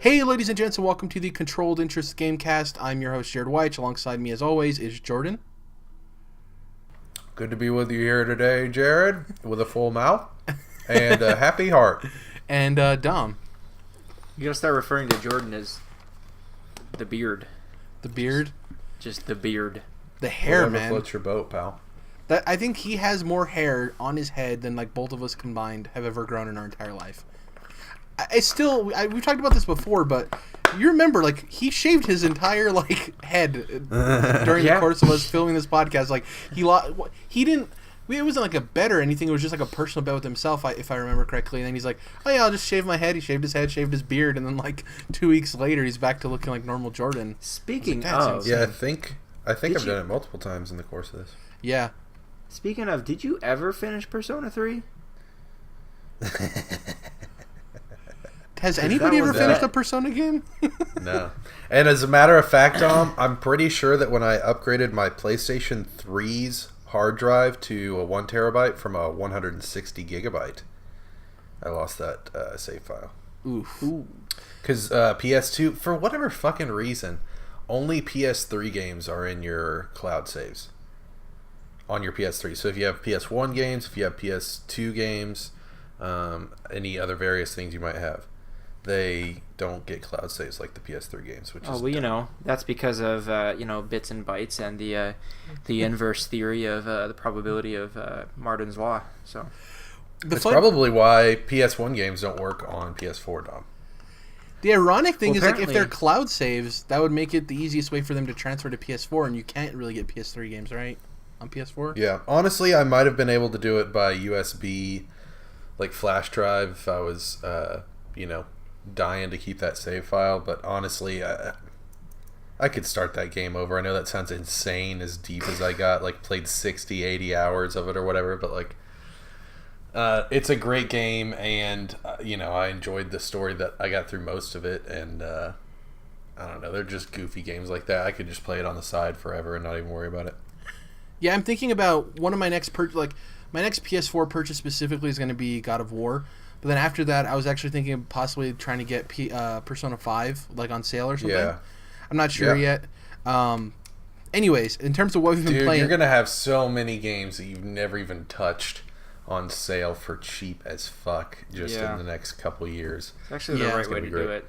Hey, ladies and gents, and welcome to the Controlled Interest Gamecast. I'm your host, Jared White. Alongside me, as always, is Jordan. Good to be with you here today, Jared, with a full mouth and a happy heart. And Dom. You gotta start referring to Jordan as the beard. The beard? Just the beard. The hair, Whatever man. floats your boat, pal. I think he has more hair on his head than like both of us combined have ever grown in our entire life. We've talked about this before, but you remember, like, he shaved his entire, like, head during the course of us filming this podcast. Like, he didn't, it wasn't, like, a bet or anything. It was just, like, a personal bet with himself, if I remember correctly. And then he's like, oh, yeah, I'll just shave my head. He shaved his head, shaved his beard, and then, like, 2 weeks later, he's back to looking like normal Jordan. Speaking like, of... Yeah, I think I've done it multiple times in the course of this. Yeah. Speaking of, did you ever finish Persona 3? Has anybody ever finished a Persona game? No. And as a matter of fact, Dom, I'm pretty sure that when I upgraded my PlayStation 3's hard drive to a 1 terabyte from a 160 gigabyte, I lost that save file. Oof. Because PS2, for whatever fucking reason, only PS3 games are in your cloud saves on your PS3. So if you have PS1 games, if you have PS2 games, any other various things you might have, they don't get cloud saves like the PS3 games, which is well, you know, that's because of bits and bytes and the inverse theory of the probability of Martin's law. So it's probably why PS1 games don't work on PS4, Dom. The ironic thing is, like, if they're cloud saves, that would make it the easiest way for them to transfer to PS4, and you can't really get PS3 games, right, on PS4? Yeah, honestly, I might have been able to do it by USB, like flash drive, if I was, dying to keep that save file. But honestly, I could start that game over. I know that sounds insane, as deep as I got, like, played 60, 80 hours of it or whatever, but, like, it's a great game, and, I enjoyed the story that I got through most of it, and, I don't know, they're just goofy games like that. I could just play it on the side forever and not even worry about it. Yeah, I'm thinking about one of my next my next PS4 purchase specifically is going to be God of War. But then after that, I was actually thinking of possibly trying to get Persona 5, like, on sale or something. Yeah. I'm not sure yet. Anyways, in terms of what we've been playing... you're going to have so many games that you've never even touched on sale for cheap as fuck in the next couple years. It's actually the right way to do it.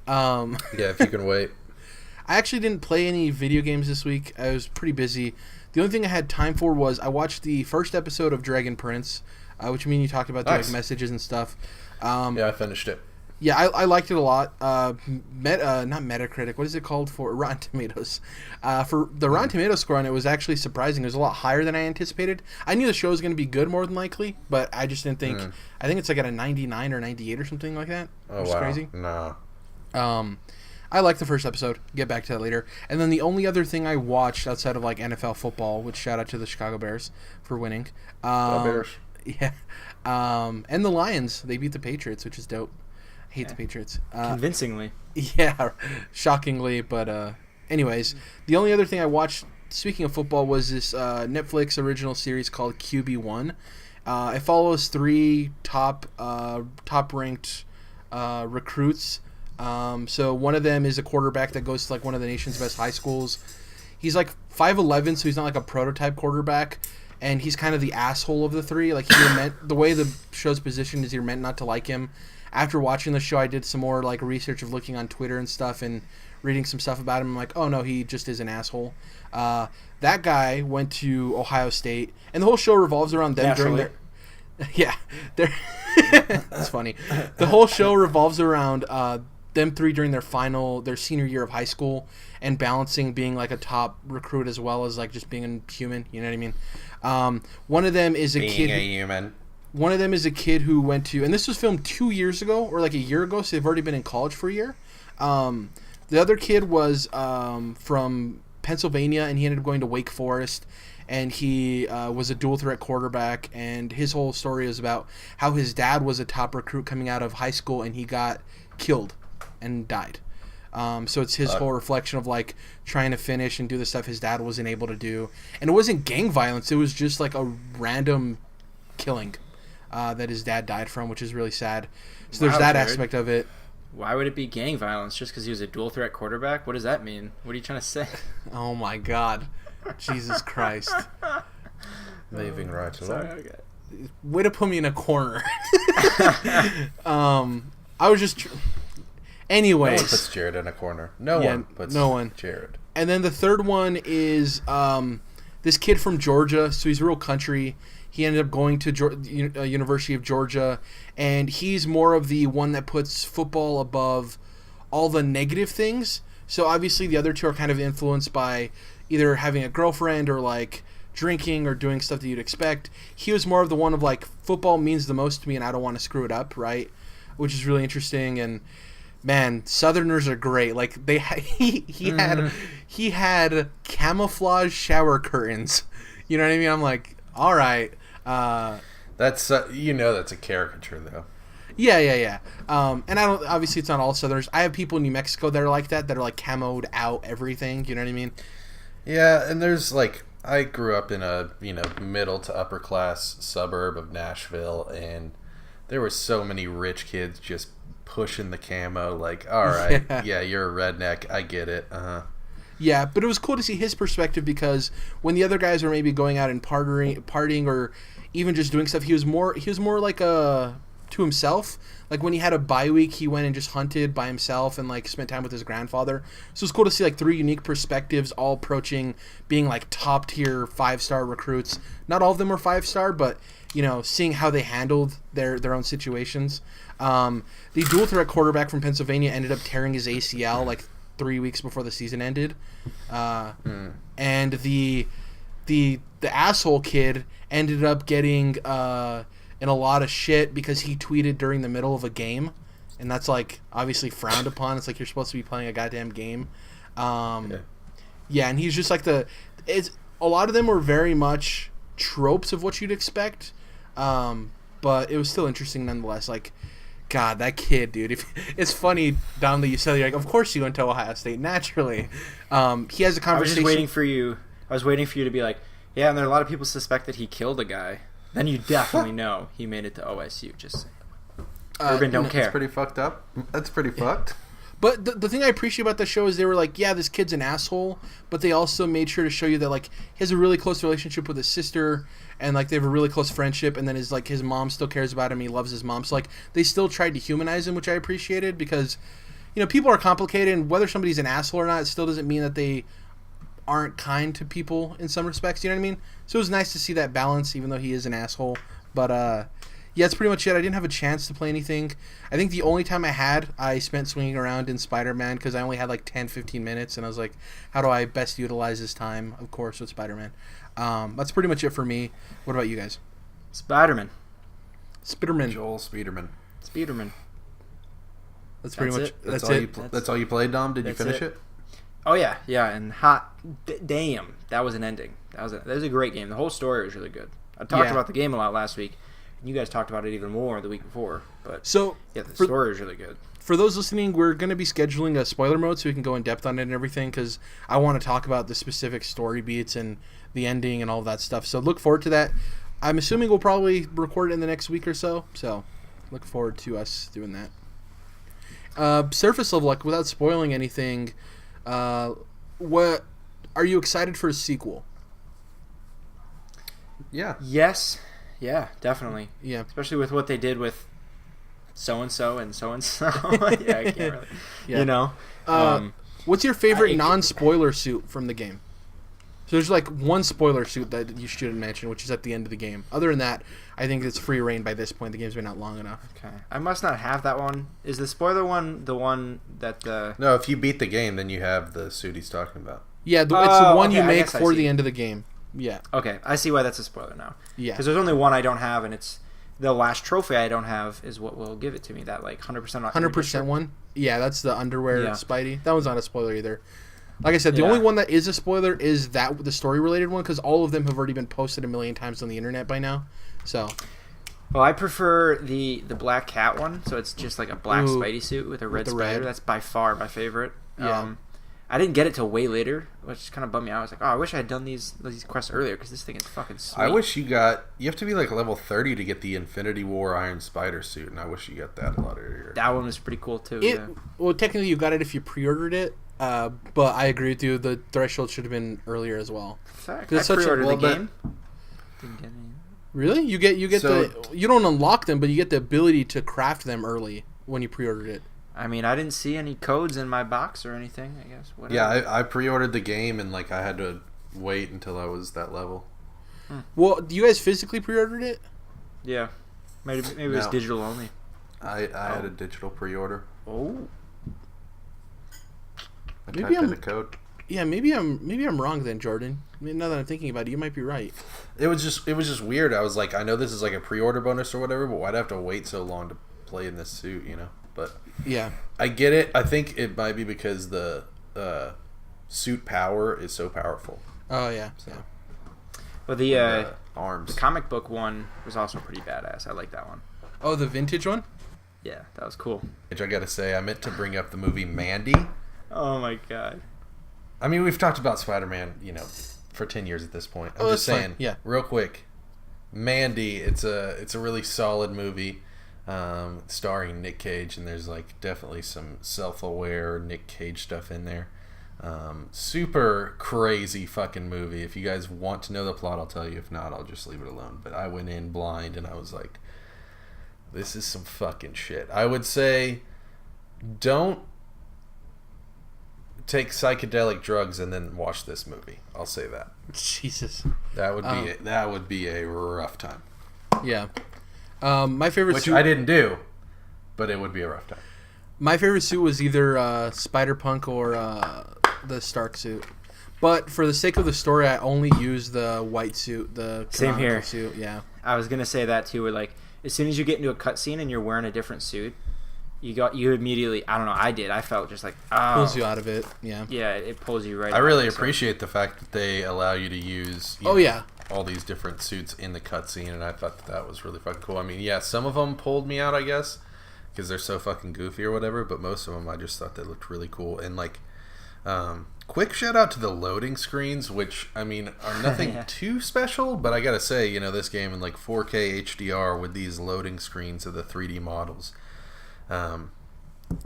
Yeah, if you can wait. I actually didn't play any video games this week. I was pretty busy. The only thing I had time for was I watched the first episode of Dragon Prince, which you talked about, nice. Like, messages and stuff. Yeah, I finished it. Yeah, I liked it a lot. Not Metacritic. What is it called for Rotten Tomatoes? For the Rotten Tomatoes score on it was actually surprising. It was a lot higher than I anticipated. I knew the show was going to be good more than likely, but I just didn't think. I think it's like at a 99 or 98 or something like that. Oh, which is wow. Crazy. No. I liked the first episode. Get back to that later. And then the only other thing I watched outside of, like, NFL football, which shout out to the Chicago Bears for winning. Bears. Yeah. And the Lions, they beat the Patriots, which is dope. I hate the Patriots. Convincingly. Yeah, shockingly. But anyways, the only other thing I watched, speaking of football, was this Netflix original series called QB1. It follows 3 top-ranked recruits. So one of them is a quarterback that goes to, like, one of the nation's best high schools. He's like 5'11", so he's not like a prototype quarterback, and he's kind of the asshole of the 3. Like, the way the show's positioned is you're meant not to like him. After watching the show, I did some more, like, research of looking on Twitter and stuff and reading some stuff about him. I'm like, oh no, he just is an asshole. That guy went to Ohio State, and the whole show revolves around them during their... Yeah, that's funny. The whole show revolves around them 3 during their senior year of high school, and balancing being, like, a top recruit as well as, like, just being a human. You know what I mean? One of them is human. One of them is a kid who went to, and this was filmed 2 years ago or like a year ago, so they've already been in college for a year. The other kid was from Pennsylvania, and he ended up going to Wake Forest, and he was a dual threat quarterback, and his whole story is about how his dad was a top recruit coming out of high school, and he got killed and died. So it's his whole reflection of, like, trying to finish and do the stuff his dad wasn't able to do. And it wasn't gang violence. It was just, like, a random killing that his dad died from, which is really sad. So there's that aspect of it. Why would it be gang violence just because he was a dual threat quarterback? What does that mean? What are you trying to say? Oh my God, Jesus Christ! Moving right along. Sorry, okay. Way to put me in a corner. I was just. Anyways, No one puts Jared in a corner. No one puts Jared. And then the third one is this kid from Georgia. So he's real country. He ended up going to University of Georgia, and he's more of the one that puts football above all the negative things. So obviously the other two are kind of influenced by either having a girlfriend or like drinking or doing stuff that you'd expect. He was more of the one of like, football means the most to me and I don't want to screw it up, right? Which is really interesting. And man, Southerners are great. Like he had camouflage shower curtains. You know what I mean? I'm like, all right. That's that's a caricature though. Yeah. And I don't. Obviously, it's not all Southerners. I have people in New Mexico that are like that. That are like camoed out everything. You know what I mean? Yeah, and there's like, I grew up in a middle to upper class suburb of Nashville, and there were so many rich kids just pushing the camo. Like, all right, yeah, you're a redneck. I get it. Yeah, but it was cool to see his perspective, because when the other guys were maybe going out and partying or even just doing stuff, he was more like to himself. Like when he had a bye week, he went and just hunted by himself and like spent time with his grandfather. So it's cool to see like three unique perspectives all approaching being like top tier 5-star recruits. Not all of them were 5-star, but seeing how they handled their own situations. The dual threat quarterback from Pennsylvania ended up tearing his ACL like 3 weeks before the season ended. And the asshole kid ended up getting in a lot of shit because he tweeted during the middle of a game, and that's like obviously frowned upon. It's like you're supposed to be playing a goddamn game. Yeah, and he's just like a lot of them were very much tropes of what you'd expect, but it was still interesting nonetheless. Like, God, that kid, dude. It's funny, Dom, that you said, you're like, of course you went to Ohio State, naturally. He has a conversation. I was just waiting for you. I was waiting for you to be like, yeah, and there are a lot of people suspect that he killed a guy. Then you definitely know he made it to OSU. Just Urban don't care. That's pretty fucked up. That's pretty fucked. But the thing I appreciate about the show is they were like, yeah, this kid's an asshole, but they also made sure to show you that like he has a really close relationship with his sister, and like they have a really close friendship, and then his mom still cares about him. He loves his mom, so like they still tried to humanize him, which I appreciated, because people are complicated, and whether somebody's an asshole or not, it still doesn't mean that they aren't kind to people in some respects. You know what I mean? So it was nice to see that balance, even though he is an asshole. But yeah, that's pretty much it. I didn't have a chance to play anything. I think the only time I spent swinging around in Spider-Man, because I only had like 10-15 minutes, and I was like, how do I best utilize this time? Of course, with Spider-Man. That's pretty much it for me. What about you guys? Spider-Man. Joel Spiderman. That's pretty much it. That's it. That's all you played, Dom? Did you finish it? Oh yeah, and damn, that was an ending. That was a great game. The whole story was really good. I talked about the game a lot last week, and you guys talked about it even more the week before. But the story was really good. For those listening, we're going to be scheduling a spoiler mode so we can go in depth on it and everything, because I want to talk about the specific story beats and the ending and all of that stuff. So look forward to that. I'm assuming we'll probably record it in the next week or so. So look forward to us doing that. Surface level, like without spoiling anything. What are you excited for a sequel? Yeah. Yes. Yeah, definitely. Yeah. Especially with what they did with so-and-so and so-and-so. Yeah, I can't really. Yeah. What's your favorite non-spoiler suit from the game? So there's like one spoiler suit that you shouldn't mention, which is at the end of the game. Other than that, I think it's free reign by this point. The game's been out long enough. Okay. I must not have that one. Is the spoiler one the one that No, if you beat the game, then you have the suit he's talking about. Yeah, it's the one you make for the end of the game. Yeah. Okay, I see why that's a spoiler now. Yeah. Because there's only one I don't have, and it's the last trophy I don't have is what will give it to me. That like 100% 100% one? Yeah, that's the underwear Spidey. That one's not a spoiler either. Like I said, the only one that is a spoiler is the story-related one, because all of them have already been posted a million times on the internet by now. So, well, I prefer the Black Cat one. So it's just like a black Spidey suit with a red spider. That's by far my favorite. Yeah. I didn't get it till way later, which kind of bummed me out. I was like, oh, I wish I had done these quests earlier because this thing is fucking sweet. I wish you have to be like level 30 to get the Infinity War Iron Spider suit, and I wish you got that a lot earlier. That one was pretty cool too. Well, technically you got it if you pre-ordered it, but I agree with you. The threshold should have been earlier as well. Fact. I pre-ordered the game. Didn't get any. Really? You get you don't unlock them, but you get the ability to craft them early when you pre-ordered it. I mean, I didn't see any codes in my box or anything, I guess. Whatever. Yeah, I pre-ordered the game, and like I had to wait until I was that level. Well, you guys physically pre-ordered it? Yeah. Maybe it was digital only. I had a digital pre-order. Oh. I typed in a code. Yeah, maybe I'm wrong then, Jordan. I mean, now that I'm thinking about it, you might be right. It was just weird. I was like, I know this is like a pre-order bonus or whatever, but why'd I have to wait so long to play in this suit, you know? But yeah, I get it. I think it might be because the suit power is so powerful. Oh yeah, so. yeah. But the arms, the comic book one was also pretty badass. I like that one. Oh, the vintage one? Yeah, that was cool. Which I gotta say, I meant to bring up the movie Mandy. Oh my god. I mean, we've talked about Spider-Man, you know, for 10 years at this point. I'm just saying, yeah. Real quick, Mandy. It's a really solid movie. Starring Nick Cage, and there's like definitely some self-aware Nick Cage stuff in there. Super crazy fucking movie. If you guys want to know the plot, I'll tell you. If not, I'll just leave it alone. But I went in blind and I was like, this is some fucking shit. I would say don't take psychedelic drugs and then watch this movie. I'll say that. Jesus. That would be a rough time. Yeah. My favorite Which suit, I didn't do, but it would be a rough time. My favorite suit was either Spider-Punk or the Stark suit. But for the sake of the story, I only used the white suit, the Same here. Suit. Yeah. I was gonna say that too. Where like as soon as you get into a cutscene and you're wearing a different suit, you immediately. I don't know. I did. I felt just like pulls you out of it. Yeah. Yeah, it pulls you right. I really appreciate the fact that they allow you to use. Yeah. All these different suits in the cutscene, and I thought that was really fucking cool. I mean, yeah, some of them pulled me out, I guess, because they're so fucking goofy or whatever. But most of them, I just thought they looked really cool. And like, quick shout out to the loading screens, which I mean are nothing too special, but I gotta say, you know, this game in like 4K HDR with these loading screens of the 3D models,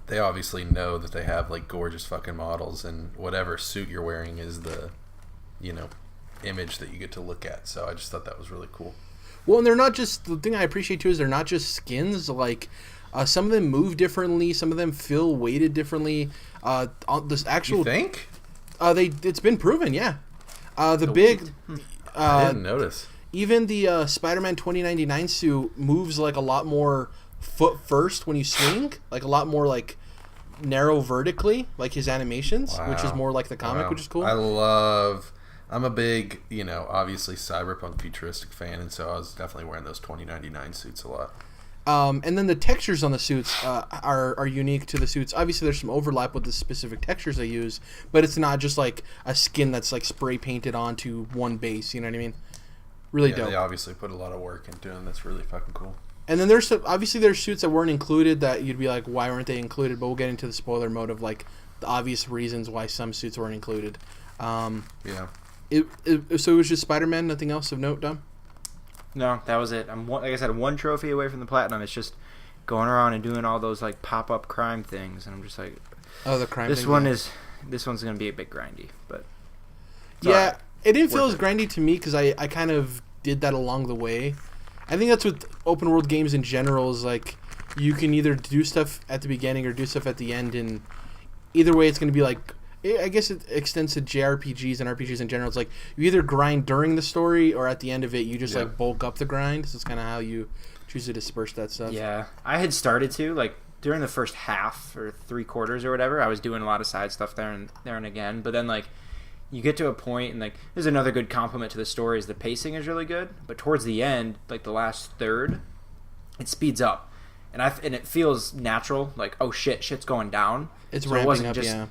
they obviously know that they have like gorgeous fucking models, and whatever suit you're wearing is the, you know, image that you get to look at. So I just thought that was really cool. Well, and they're not just, the thing I appreciate too is they're not just skins. Like some of them move differently, some of them feel weighted differently. This actual, you think? It's been proven, yeah. I didn't notice. Even the Spider-Man 2099 suit moves like a lot more foot first when you swing, like a lot more like narrow vertically, like his animations, which is more like the comic, which is cool. I'm a big, you know, obviously cyberpunk futuristic fan, and so I was definitely wearing those 2099 suits a lot. And then the textures on the suits are unique to the suits. Obviously, there's some overlap with the specific textures they use, but it's not just like a skin that's like spray painted onto one base. You know what I mean? Really dope. They obviously put a lot of work into it, and that's really fucking cool. And then there's suits that weren't included that you'd be like, why weren't they included? But we'll get into the spoiler mode of like the obvious reasons why some suits weren't included. Yeah. So it was just Spider-Man, nothing else of note, Dom? No, that was it. I'm like I said, one trophy away from the platinum. It's just going around and doing all those like pop-up crime things, and I'm just like, the crime. This one's gonna be a bit grindy, but yeah, right. It didn't feel as grindy to me because I kind of did that along the way. I think that's with open world games in general is like you can either do stuff at the beginning or do stuff at the end, and either way it's gonna be like. I guess it extends to JRPGs and RPGs in general. It's like you either grind during the story or at the end of it, you just like bulk up the grind. So it's kind of how you choose to disperse that stuff. Yeah, I had started to like during the first half or 3/4 or whatever. I was doing a lot of side stuff there and again. But then like you get to a point and like there's another good compliment to the story is the pacing is really good. But towards the end, like the last third, it speeds up, and it feels natural. Like oh shit's going down. It's ramping up. Yeah.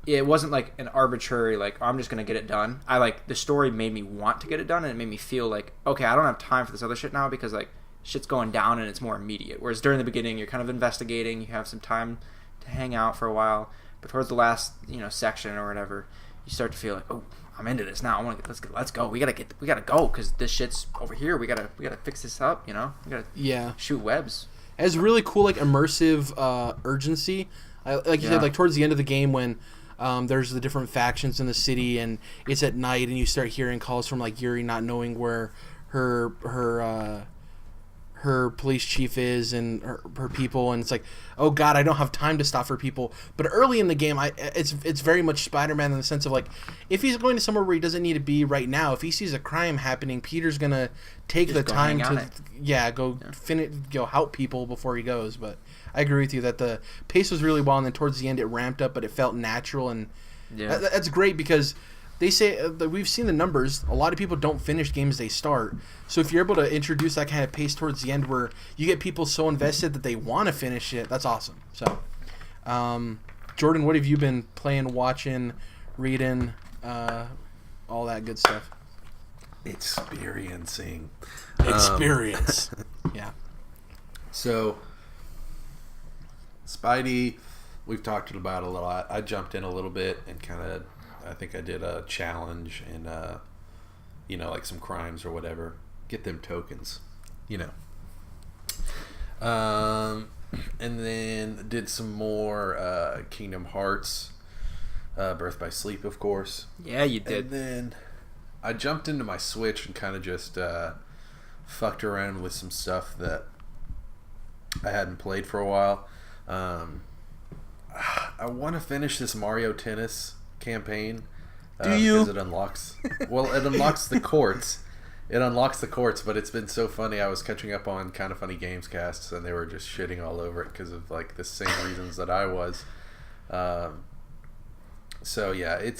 It wasn't like an arbitrary like I'm just gonna get it done. I like the story made me want to get it done, and it made me feel like okay, I don't have time for this other shit now because like shit's going down and it's more immediate. Whereas during the beginning, you're kind of investigating, you have some time to hang out for a while. But towards the last section or whatever, you start to feel like, oh, I'm into this now. I want to let's go. We gotta go because this shit's over here. We gotta fix this up. We gotta shoot webs. It has really cool immersive urgency. Like you said, towards the end of the game when there's the different factions in the city and it's at night and you start hearing calls from Yuri not knowing where her police chief is and her people, and it's like, oh god, I don't have time to stop for people. But early in the game, it's very much Spider-Man in the sense of if he's going to somewhere where he doesn't need to be right now, if he sees a crime happening, Peter's gonna take the time to go help people before he goes. But I agree with you that the pace was really well, and then towards the end it ramped up, but it felt natural, and that's great because they say we've seen the numbers. A lot of people don't finish games they start. So if you're able to introduce that kind of pace towards the end where you get people so invested that they want to finish it, that's awesome. So, Jordan, what have you been playing, watching, reading, all that good stuff? Experiencing. Experience. Yeah. So, Spidey, we've talked about it a lot. I jumped in a little bit and I think I did a challenge and, some crimes or whatever. Get them tokens, And then did some more Kingdom Hearts, Birth by Sleep, of course. Yeah, you did. And then I jumped into my Switch and kind of just fucked around with some stuff that I hadn't played for a while. I want to finish this Mario Tennis campaign. Do you? Because it unlocks the courts. It unlocks the courts, but it's been so funny. I was catching up on Kind of Funny Gamescasts, and they were just shitting all over it because of the same reasons that I was. So yeah, it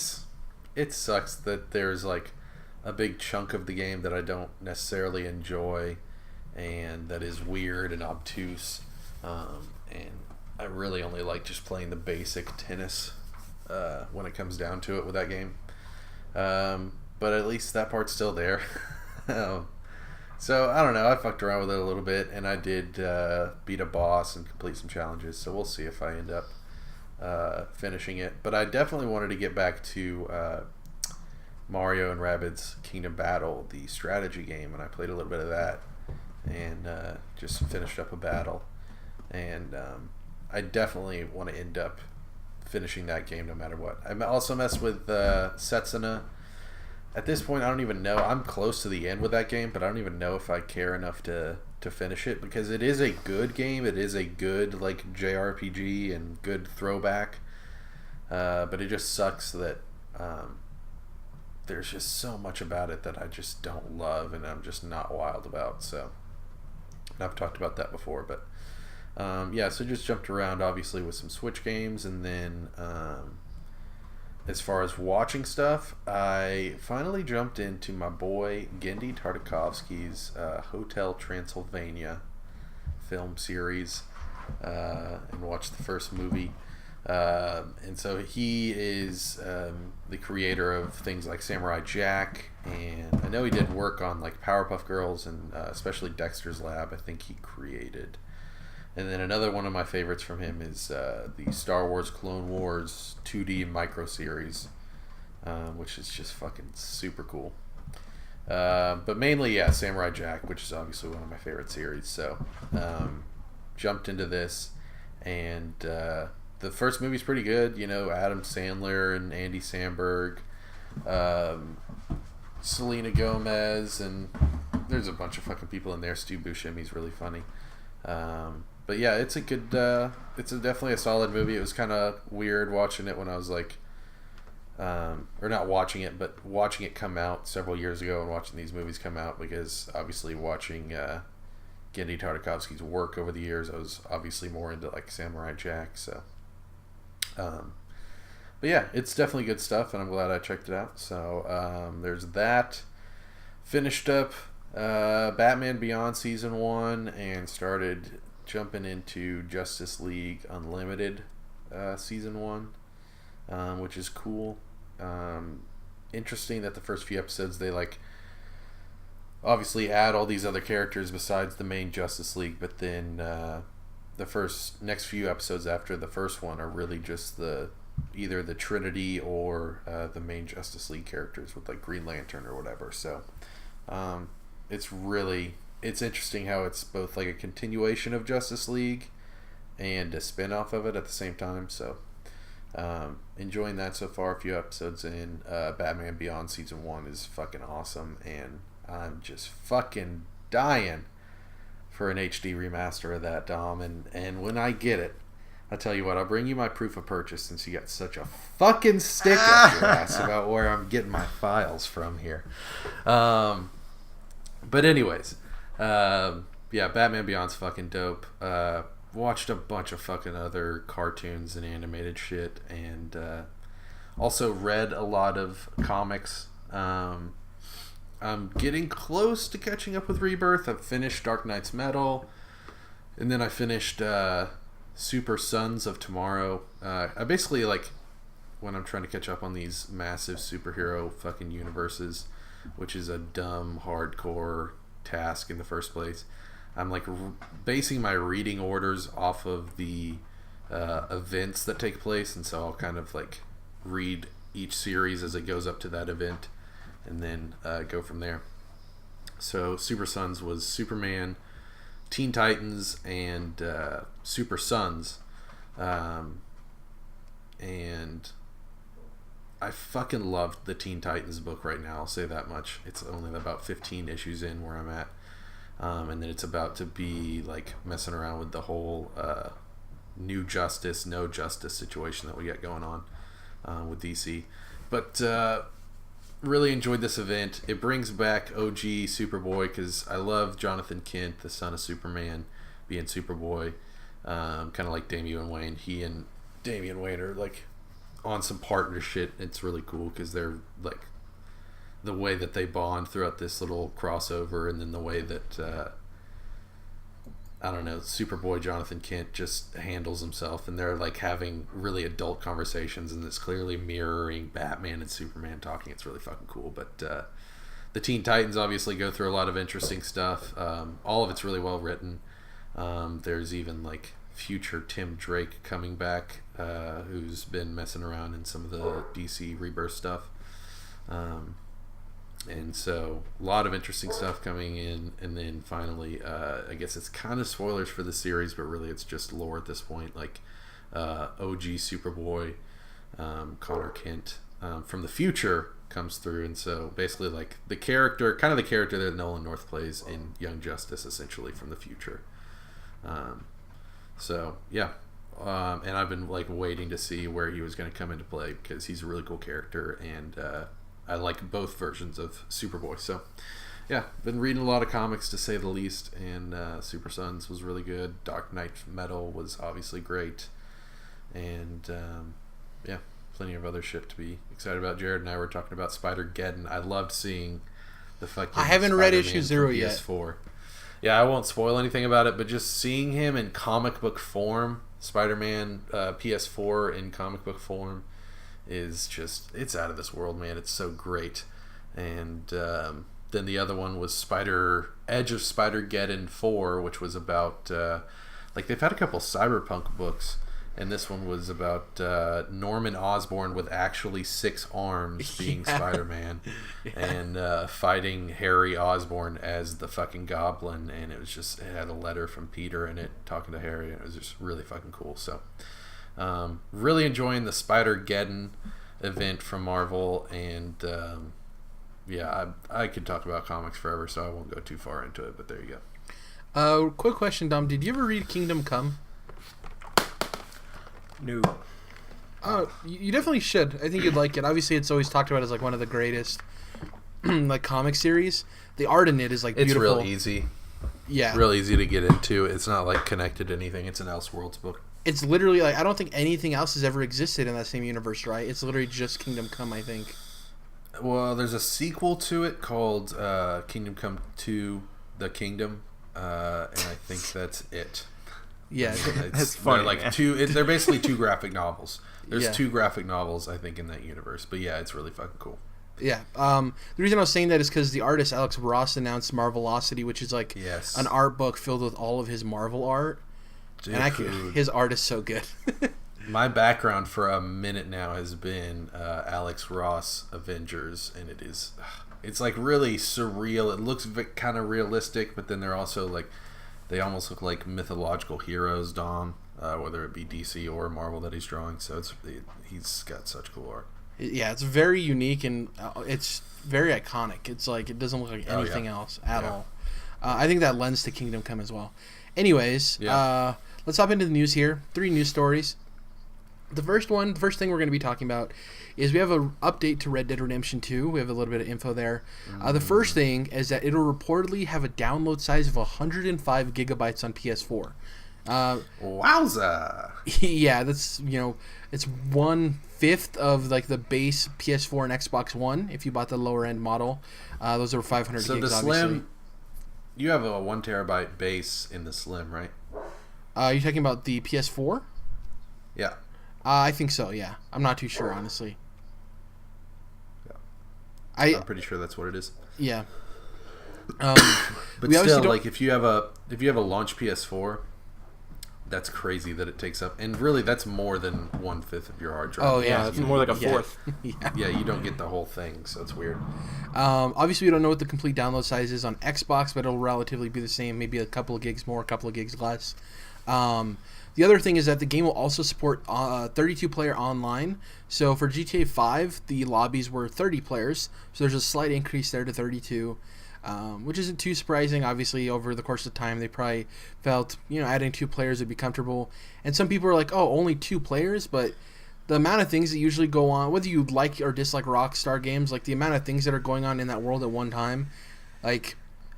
sucks that there's a big chunk of the game that I don't necessarily enjoy, and that is weird and obtuse. And I really only like just playing the basic tennis when it comes down to it with that game. But at least that part's still there. So I don't know, I fucked around with it a little bit, and I did beat a boss and complete some challenges, so we'll see if I end up finishing it. But I definitely wanted to get back to Mario and Rabbids Kingdom Battle, the strategy game, and I played a little bit of that and just finished up a battle. And I definitely want to end up finishing that game no matter what. I also messed with Setsuna. At this point, I don't even know. I'm close to the end with that game, but I don't even know if I care enough to finish it, because it is a good game. It is a good JRPG and good throwback. But it just sucks that there's just so much about it that I just don't love, and I'm just not wild about. So I've talked about that before, but so just jumped around obviously with some Switch games, and then as far as watching stuff, I finally jumped into my boy Gendy Tartakovsky's Hotel Transylvania film series and watched the first movie. And so he is the creator of things like Samurai Jack, and I know he did work on Powerpuff Girls and especially Dexter's Lab, I think he created. And then another one of my favorites from him is the Star Wars Clone Wars 2D micro series, which is just fucking super cool. But mainly, Samurai Jack, which is obviously one of my favorite series. So jumped into this, and the first movie's pretty good. Adam Sandler and Andy Samberg, Selena Gomez, and there's a bunch of fucking people in there. Stu Buscemi's really funny. But yeah, it's a good, definitely a solid movie. It was kind of weird watching it when I was or not watching it, but watching it come out several years ago and watching these movies come out, because obviously watching Gendy Tartakovsky's work over the years, I was obviously more into Samurai Jack. So, but yeah, it's definitely good stuff, and I'm glad I checked it out. So there's that. Finished up Batman Beyond Season 1 and started jumping into Justice League Unlimited Season 1, which is cool. Interesting that the first few episodes they obviously add all these other characters besides the main Justice League, but then the next few episodes after the first one are really just the either the Trinity or the main Justice League characters with like Green Lantern or whatever. So it's interesting how it's both like a continuation of Justice League and a spin-off of it at the same time. So enjoying that so far. A few episodes in. Batman Beyond Season 1 is fucking awesome, and I'm just fucking dying for an HD remaster of that, Dom. And when I get it, I'll tell you what, I'll bring you my proof of purchase, since you got such a fucking stick up your ass about where I'm getting my files from here. But anyways, yeah, Batman Beyond's fucking dope. Watched a bunch of fucking other cartoons and animated shit, and also read a lot of comics. I'm getting close to catching up with Rebirth. I've finished Dark Knight's Metal, and then I finished Super Sons of Tomorrow. I basically, like, when I'm trying to catch up on these massive superhero fucking universes, which is a dumb, hardcore task in the first place, I'm like basing my reading orders off of the events that take place, and so I'll kind of like read each series as it goes up to that event, and then go from there. So Super Sons was Superman, Teen Titans, and Super Sons, and I fucking loved the Teen Titans book right now. I'll say that much. It's only about 15 issues in where I'm at. And then it's about to be like messing around with the whole new justice, no justice situation that we got going on with DC. But really enjoyed this event. It brings back OG Superboy, because I love Jonathan Kent, the son of Superman, being Superboy. Kind of like Damian Wayne. He and Damian Wayne are like on some partner shit. It's really cool because they're like the way that they bond throughout this little crossover, and then the way that I don't know, Superboy Jonathan Kent just handles himself, and they're like having really adult conversations, and it's clearly mirroring Batman and Superman talking. It's really fucking cool. But the Teen Titans obviously go through a lot of interesting stuff. All of it's really well written. There's even like future Tim Drake coming back, who's been messing around in some of the DC Rebirth stuff. And so a lot of interesting stuff coming in, and then finally I guess it's kind of spoilers for the series, but really it's just lore at this point. Like OG Superboy, Connor Kent from the future comes through, and so basically like the character that Nolan North plays in Young Justice, essentially from the future. So yeah, and I've been like waiting to see where he was going to come into play, because he's a really cool character, and I like both versions of Superboy. So yeah, been reading a lot of comics, to say the least, and Super Sons was really good. Dark Knight Metal was obviously great, and yeah, plenty of other shit to be excited about. Jared and I were talking about Spider-Geddon. I loved seeing the fucking I haven't read issue 0 yet. PS4. Yeah, I won't spoil anything about it, but just seeing him in comic book form, Spider-Man PS4 in comic book form, is just, it's out of this world, man. It's so great. And then the other one was Edge of Spider-Geddon 4, which was about like they've had a couple cyberpunk books, and this one was about Norman Osborn with actually 6 arms being Spider-Man, and fighting Harry Osborn as the fucking Goblin. And it had a letter from Peter in it talking to Harry, and it was just really fucking cool. So really enjoying the Spider-Geddon event from Marvel, and yeah, I could talk about comics forever, so I won't go too far into it, but there you go. Quick question, Dom. Did you ever read Kingdom Come? No. Oh, you definitely should. I think you'd like it. Obviously, it's always talked about as like one of the greatest like comic series. The art in it is like beautiful. It's real easy. Yeah. Real easy to get into. It's not like connected to anything. It's an Elseworlds book. It's literally like, I don't think anything else has ever existed in that same universe, right? It's literally just Kingdom Come, I think. Well, there's a sequel to it called Kingdom Come 2: The Kingdom, and I think that's it. Yeah, that's funny. They're like they're basically 2 graphic novels. There's 2 graphic novels, I think, in that universe. But yeah, it's really fucking cool. Yeah. The reason I was saying that is because the artist Alex Ross announced Marvelocity, which is like an art book filled with all of his Marvel art. Dude. And his art is so good. My background for a minute now has been Alex Ross Avengers, and it's like really surreal. It looks kind of realistic, but then they're also like, they almost look like mythological heroes, Dom, whether it be DC or Marvel that he's drawing. So he's got such cool art. Yeah, it's very unique, and it's very iconic. It's like, it doesn't look like anything else at all. I think that lends to Kingdom Come as well. Anyways, let's hop into the news here. 3 news stories. The first thing we're going to be talking about is we have an update to Red Dead Redemption 2. We have a little bit of info there. The first thing is that it'll reportedly have a download size of 105 gigabytes on PS4. Wowza! Yeah, that's, it's 1/5 of like the base PS4 and Xbox One if you bought the lower end model. Those are 500 gigs, the obviously. Slim, you have a 1 terabyte base in the Slim, right? You're talking about the PS4? Yeah. I think so, yeah. I'm not too sure, honestly. Yeah. I'm pretty sure that's what it is. Yeah. But still, like, if you have a launch PS4, that's crazy that it takes up, and really that's more than 1/5 of your hard drive. Oh yeah, it's more like a fourth. Yeah, you don't get the whole thing, so it's weird. Obviously, we don't know what the complete download size is on Xbox, but it'll relatively be the same. Maybe a couple of gigs more, a couple of gigs less. The other thing is that the game will also support 32-player online. So for GTA 5, the lobbies were 30 players, so there's a slight increase there to 32. Which isn't too surprising. Obviously, over the course of time, they probably felt, adding 2 players would be comfortable. And some people are like, oh, only 2 players? But the amount of things that usually go on, whether you like or dislike Rockstar games, like the amount of things that are going on in that world at one time, like,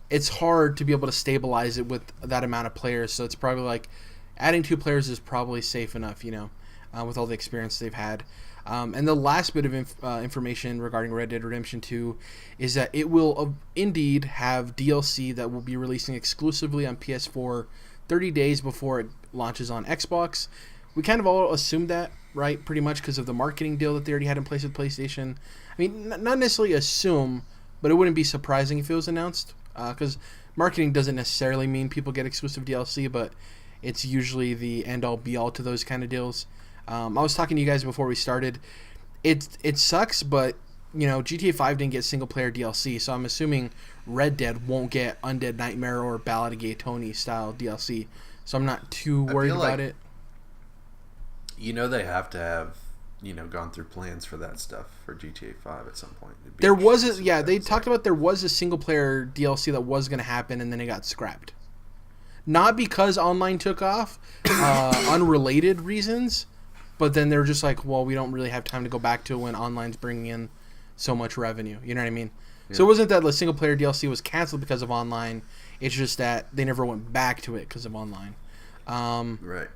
it's hard to be able to stabilize it with that amount of players. So it's probably like, adding 2 players is probably safe enough, with all the experience they've had. And the last bit of information regarding Red Dead Redemption 2 is that it will indeed have DLC that will be releasing exclusively on PS4 30 days before it launches on Xbox. We kind of all assumed that, right, pretty much because of the marketing deal that they already had in place with PlayStation. I mean, not necessarily assume, but it wouldn't be surprising if it was announced, because marketing doesn't necessarily mean people get exclusive DLC, but it's usually the end-all be-all to those kind of deals. I was talking to you guys before we started. It sucks, but GTA 5 didn't get single player DLC, so I'm assuming Red Dead won't get Undead Nightmare or Ballad of Gay Tony style DLC. So I'm not too worried about it. They have to have gone through plans for that stuff for GTA 5 at some point. There was they talked about there was a single player DLC that was going to happen, and then it got scrapped. Not because online took off, unrelated reasons. But then they're just like, well, we don't really have time to go back to it when online's bringing in so much revenue. You know what I mean? Yeah. So it wasn't that the single-player DLC was canceled because of online. It's just that they never went back to it because of online. Right.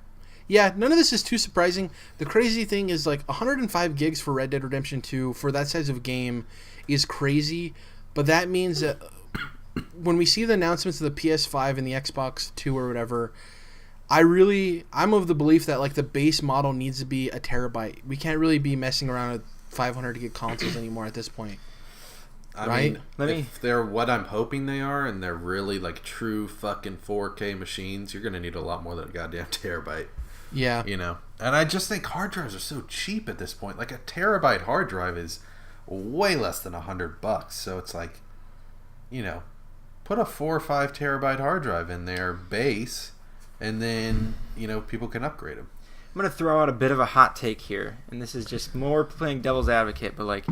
Yeah, none of this is too surprising. The crazy thing is, like, 105 gigs for Red Dead Redemption 2 for that size of game is crazy. But that means that when we see the announcements of the PS5 and the Xbox 2 or whatever, I'm of the belief that like the base model needs to be a terabyte. We can't really be messing around with 500 gig consoles anymore at this point. I mean, if they're what I'm hoping they are, and they're really like true fucking 4K machines, you're gonna need a lot more than a goddamn terabyte. Yeah. And I just think hard drives are so cheap at this point. Like a terabyte hard drive is way less than $100. So it's like, put a 4 or 5 terabyte hard drive in there base. And then, people can upgrade them. I'm going to throw out a bit of a hot take here. And this is just more playing devil's advocate. But, like,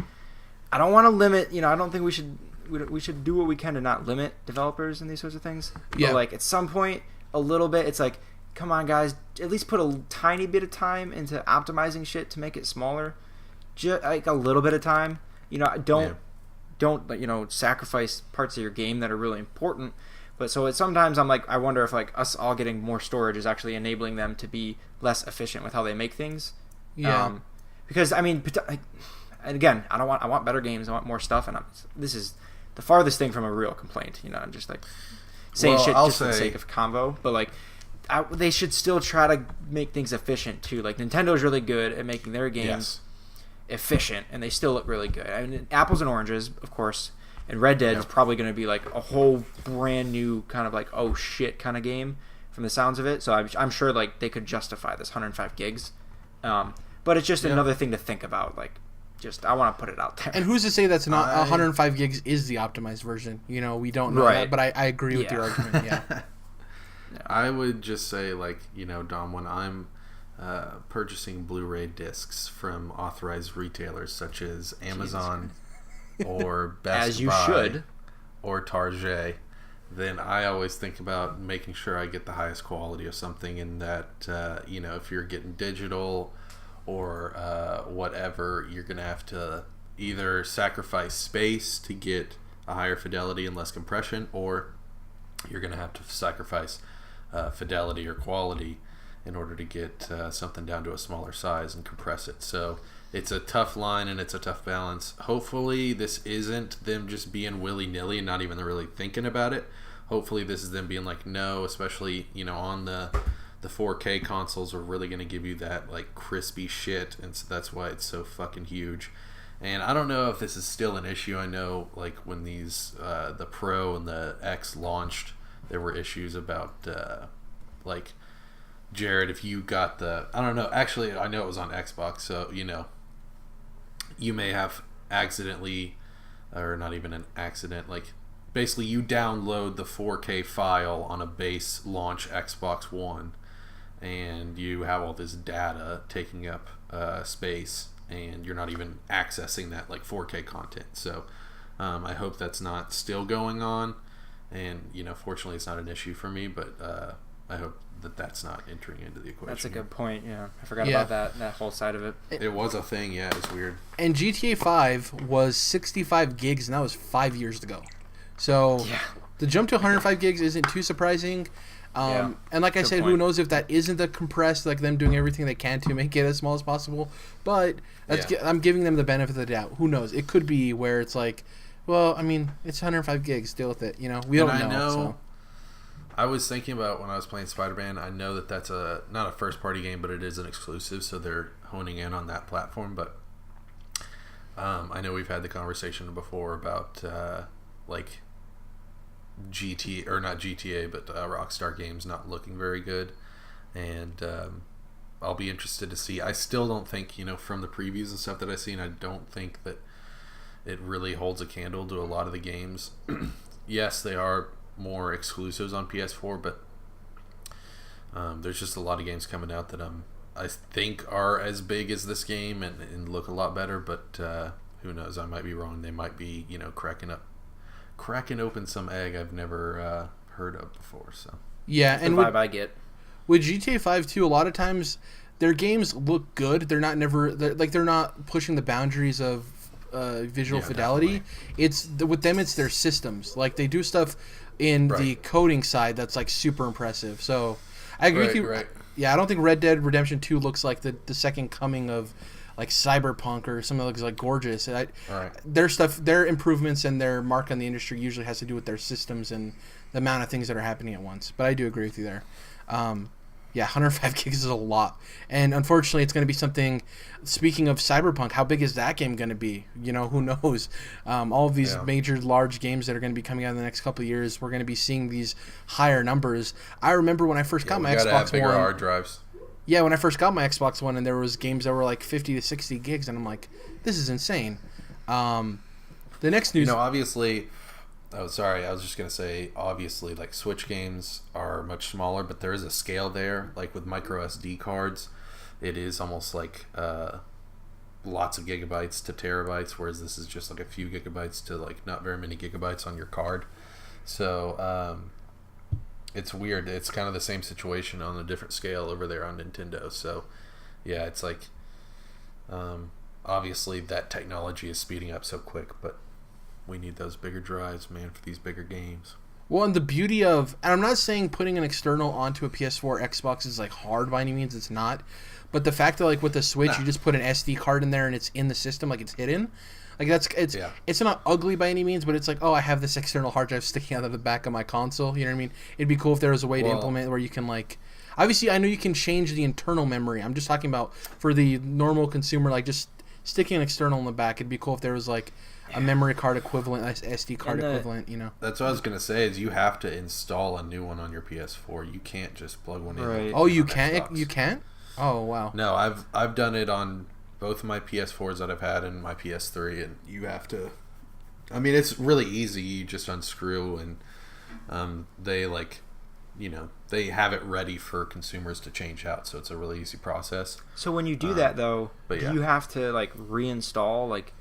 I don't want to limit, I don't think we should do what we can to not limit developers and these sorts of things. Yeah. But, like, at some point, a little bit, it's like, come on, guys, at least put a tiny bit of time into optimizing shit to make it smaller. Just, like, a little bit of time. Don't sacrifice parts of your game that are really important. But so sometimes I'm like, I wonder if like us all getting more storage is actually enabling them to be less efficient with how they make things. Yeah. Because I mean, and again, I want better games. I want more stuff, and this is the farthest thing from a real complaint. I'm just like saying shit just for the sake of convo. But like, they should still try to make things efficient too. Like Nintendo's really good at making their games efficient, and they still look really good. I mean, apples and oranges, of course. And Red Dead is probably going to be like a whole brand new kind of like oh shit kind of game from the sounds of it. So I'm sure like they could justify this 105 gigs. But it's just another thing to think about. Like, just I want to put it out there. And who's to say that's not 105 gigs is the optimized version? You know, we don't know that, but I agree with your argument. Yeah. I would just say, like, you know, Dom, when I'm purchasing Blu-ray discs from authorized retailers such as Amazon or Best As you Buy should. or Target, then I always think about making sure I get the highest quality of something, and that, you know, if you're getting digital or whatever, you're going to have to either sacrifice space to get a higher fidelity and less compression, or you're going to have to sacrifice fidelity or quality in order to get something down to a smaller size and compress it. So it's a tough line and it's a tough balance. Hopefully this isn't them just being willy-nilly and not even really thinking about it. Hopefully this is them being like, no, especially, you know, on the 4K consoles are really going to give you that, like, crispy shit, and so that's why it's so fucking huge. And I don't know if this is still an issue. I know, like, when these the Pro and the X launched, there were issues about like, Jared, if you got I don't know, actually I know it was on Xbox, so, you know, you may have accidentally, or not even an accident, like, basically you download the 4K file on a base launch Xbox One, and you have all this data taking up space, and you're not even accessing that, like, 4K content. So I hope that's not still going on, and, you know, fortunately it's not an issue for me, but I hope that's not entering into the equation. That's a good point. Yeah, I forgot about that whole side of it. It was a thing. Yeah, it was weird. And GTA 5 was 65 gigs, and that was 5 years ago. So the jump to 105 gigs isn't too surprising. And like I said, who knows if that isn't the compressed, like them doing everything they can to make it as small as possible. But I'm giving them the benefit of the doubt. Who knows? It could be where it's like, well, I mean, it's 105 gigs. Deal with it. You know, we don't know. So. I was thinking about when I was playing Spider-Man, I know that that's not a first-party game, but it is an exclusive, so they're honing in on that platform. But I know we've had the conversation before about, like, not GTA, but Rockstar games not looking very good. And I'll be interested to see. I still don't think, you know, from the previews and stuff that I've seen, I don't think that it really holds a candle to a lot of the games. Yes, they are more exclusives on PS4, but there's just a lot of games coming out that I think are as big as this game and look a lot better, but who knows, I might be wrong. They might be, you know, cracking open some egg I've never heard of before. So yeah, and I get with GTA 5 too, a lot of times their games look good. They're not pushing the boundaries of visual fidelity. Definitely. With them it's their systems. Like, they do stuff in the coding side that's, like, super impressive. So I agree with you. Right. Yeah, I don't think Red Dead Redemption 2 looks like the second coming of, like, Cyberpunk or something that looks, like, gorgeous. Their improvements and their mark on the industry usually has to do with their systems and the amount of things that are happening at once. But I do agree with you there. 105 gigs is a lot. And unfortunately, it's going to be something, speaking of Cyberpunk, how big is that game going to be? You know, who knows? All of these major, large games that are going to be coming out in the next couple of years, we're going to be seeing these higher numbers. I remember when I first got my Xbox have bigger One. hard drives. Yeah, when I first got my Xbox One, and there was games that were like 50 to 60 gigs, and I'm like, this is insane. The next news... You know, obviously... Oh, sorry. I was just going to say, obviously, like, Switch games are much smaller, but there is a scale there. Like, with micro SD cards, it is almost like lots of gigabytes to terabytes, whereas this is just, like, a few gigabytes to, like, not very many gigabytes on your card. So, it's weird. It's kind of the same situation on a different scale over there on Nintendo. So, yeah, it's like, obviously, that technology is speeding up so quick, but we need those bigger drives, man, for these bigger games. Well, and the beauty of... And I'm not saying putting an external onto a PS4 Xbox is, like, hard by any means. It's not. But the fact that, like, with the Switch, you just put an SD card in there and it's in the system, like, it's hidden. Like, it's not ugly by any means, but it's like, oh, I have this external hard drive sticking out of the back of my console. You know what I mean? It'd be cool if there was a way to implement where you can, like... Obviously, I know you can change the internal memory. I'm just talking about for the normal consumer, like, just sticking an external in the back. It'd be cool if there was, like... a memory card equivalent, SD card equivalent, you know. That's what I was gonna say. Is you have to install a new one on your PS4. You can't just plug one in. Oh, you can't. You can't. Oh wow. No, I've done it on both of my PS4s that I've had and my PS3, and you have to. I mean, it's really easy. You just unscrew, and they they have it ready for consumers to change out. So it's a really easy process. So when you do that, though, do yeah. you have to like reinstall like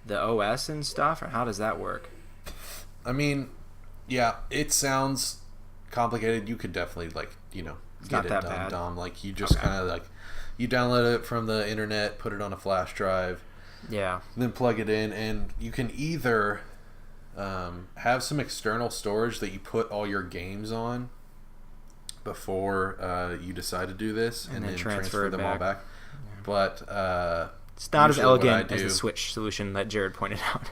the OS and stuff, or how does that work? I mean, yeah, it sounds complicated. You could definitely get it done, Dom. Like you just kind of you download it from the internet, put it on a flash drive, then plug it in, and you can either have some external storage that you put all your games on before you decide to do this, and then transfer them all back. Yeah. But it's not as elegant as the Switch solution that Jared pointed out.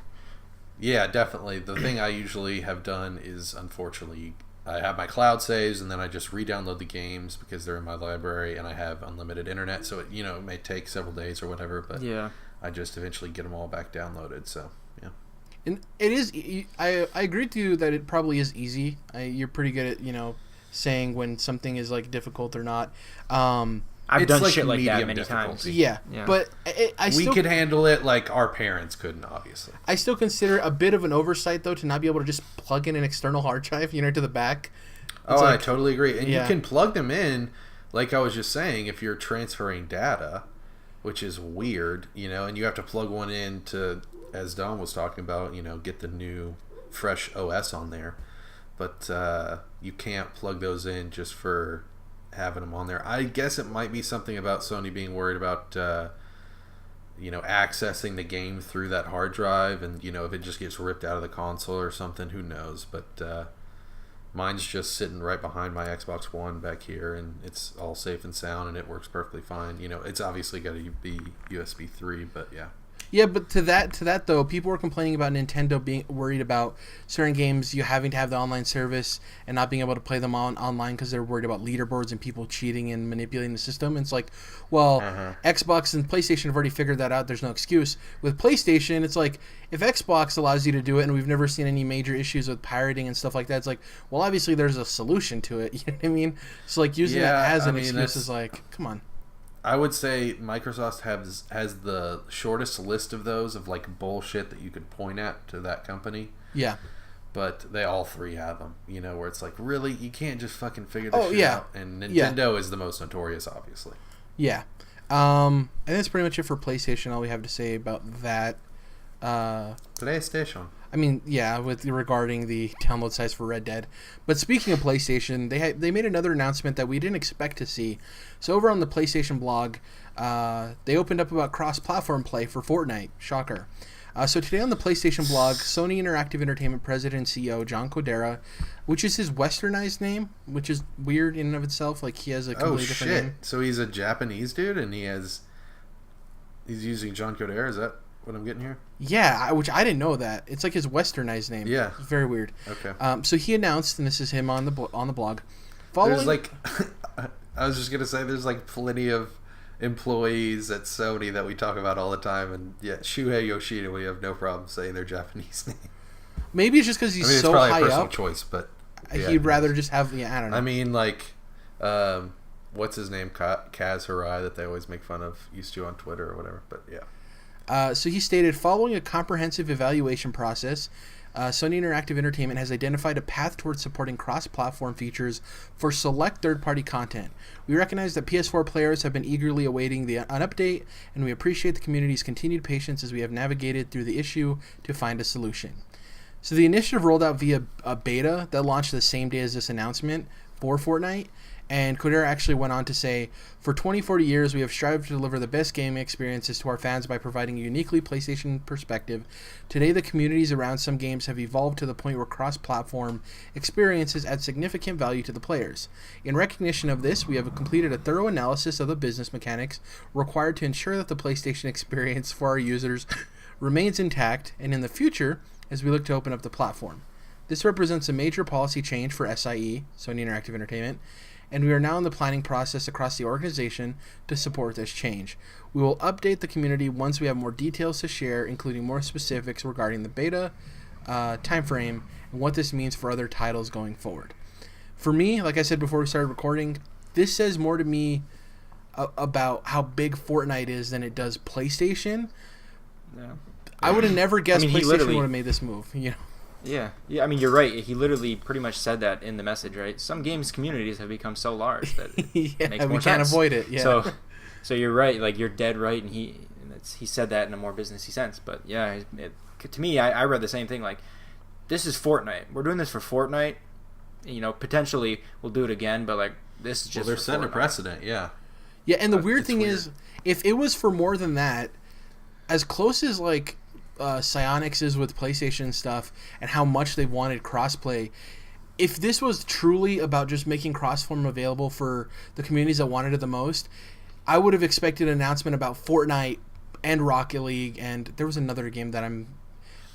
Yeah, definitely. The thing I usually have done is, unfortunately, I have my cloud saves, and then I just re-download the games because they're in my library, and I have unlimited internet, so it may take several days or whatever, but I just eventually get them all back downloaded. So yeah, and it is. I agree with you that it probably is easy. You're pretty good at saying when something is like difficult or not. I've done shit like that many times. Yeah. But we could handle it like our parents couldn't, obviously. I still consider a bit of an oversight, though, to not be able to just plug in an external hard drive, to the back. I totally agree. And you can plug them in, like I was just saying, if you're transferring data, which is weird, and you have to plug one in to, as Don was talking about, get the new, fresh OS on there. But you can't plug those in just for having them on there. I guess it might be something about Sony being worried about accessing the game through that hard drive, and if it just gets ripped out of the console or something, who knows. But mine's just sitting right behind my Xbox One back here, and it's all safe and sound, and it works perfectly fine. It's obviously got to be USB 3, but yeah. Yeah, but to that though, people were complaining about Nintendo being worried about certain games you having to have the online service and not being able to play them online because they're worried about leaderboards and people cheating and manipulating the system. And it's like, well, Xbox and PlayStation have already figured that out. There's no excuse. With PlayStation, it's like, if Xbox allows you to do it and we've never seen any major issues with pirating and stuff like that, it's like, well, obviously there's a solution to it. You know what I mean? So like using that as an excuse is like, come on. I would say Microsoft has the shortest list of those of like bullshit that you could point at to that company. Yeah. But they all three have them, where it's like, really, you can't just fucking figure this shit out. And Nintendo is the most notorious, obviously. Yeah. And that's pretty much it for PlayStation. All we have to say about that. PlayStation. I mean, yeah, regarding the download size for Red Dead. But speaking of PlayStation, they made another announcement that we didn't expect to see. So over on the PlayStation blog, they opened up about cross-platform play for Fortnite. Shocker. So today on the PlayStation blog, Sony Interactive Entertainment President and CEO John Codera, which is his westernized name, which is weird in and of itself. Like, he has a completely different name. So he's a Japanese dude, and he's using John Codera? Is that what I'm getting here? Yeah, which I didn't know that. It's like his westernized name. Yeah. It's very weird. Okay. So he announced, and this is him on the blog. There's like, I was just going to say, there's like plenty of employees at Sony that we talk about all the time, and Shuhei Yoshida, we have no problem saying their Japanese name. Maybe it's just because he's so high up. It's probably a personal choice, but he'd rather just have, I don't know. I mean, like, what's his name? Kaz Hirai, that they always make fun of, used to on Twitter or whatever, but yeah. So he stated, following a comprehensive evaluation process, Sony Interactive Entertainment has identified a path towards supporting cross-platform features for select third-party content. We recognize that PS4 players have been eagerly awaiting an update, and we appreciate the community's continued patience as we have navigated through the issue to find a solution. So the initiative rolled out via a beta that launched the same day as this announcement for Fortnite. And Codera actually went on to say, for 40 years, we have strived to deliver the best gaming experiences to our fans by providing a uniquely PlayStation perspective. Today, the communities around some games have evolved to the point where cross-platform experiences add significant value to the players. In recognition of this, we have completed a thorough analysis of the business mechanics required to ensure that the PlayStation experience for our users remains intact, and in the future, as we look to open up the platform. This represents a major policy change for SIE, Sony Interactive Entertainment, and we are now in the planning process across the organization to support this change. We will update the community once we have more details to share, including more specifics regarding the beta timeframe and what this means for other titles going forward. For me, like I said before we started recording, this says more to me about how big Fortnite is than it does PlayStation. Yeah. I would have never guessed PlayStation would have made this move. Yeah. I mean, you're right. He literally pretty much said that in the message, right? Some games communities have become so large that it makes more sense. We can't avoid it. Yeah. So you're right. Like, you're dead right, and he said that in a more businessy sense. But yeah, to me, I read the same thing. Like, this is Fortnite. We're doing this for Fortnite. Potentially we'll do it again, but like this is just. Well, they're setting a precedent. Yeah. Yeah, and the weird thing is, if it was for more than that, as close as like Psyonix is with PlayStation stuff and how much they wanted crossplay, if this was truly about just making cross-platform available for the communities that wanted it the most, I would have expected an announcement about Fortnite and Rocket League, and there was another game that I'm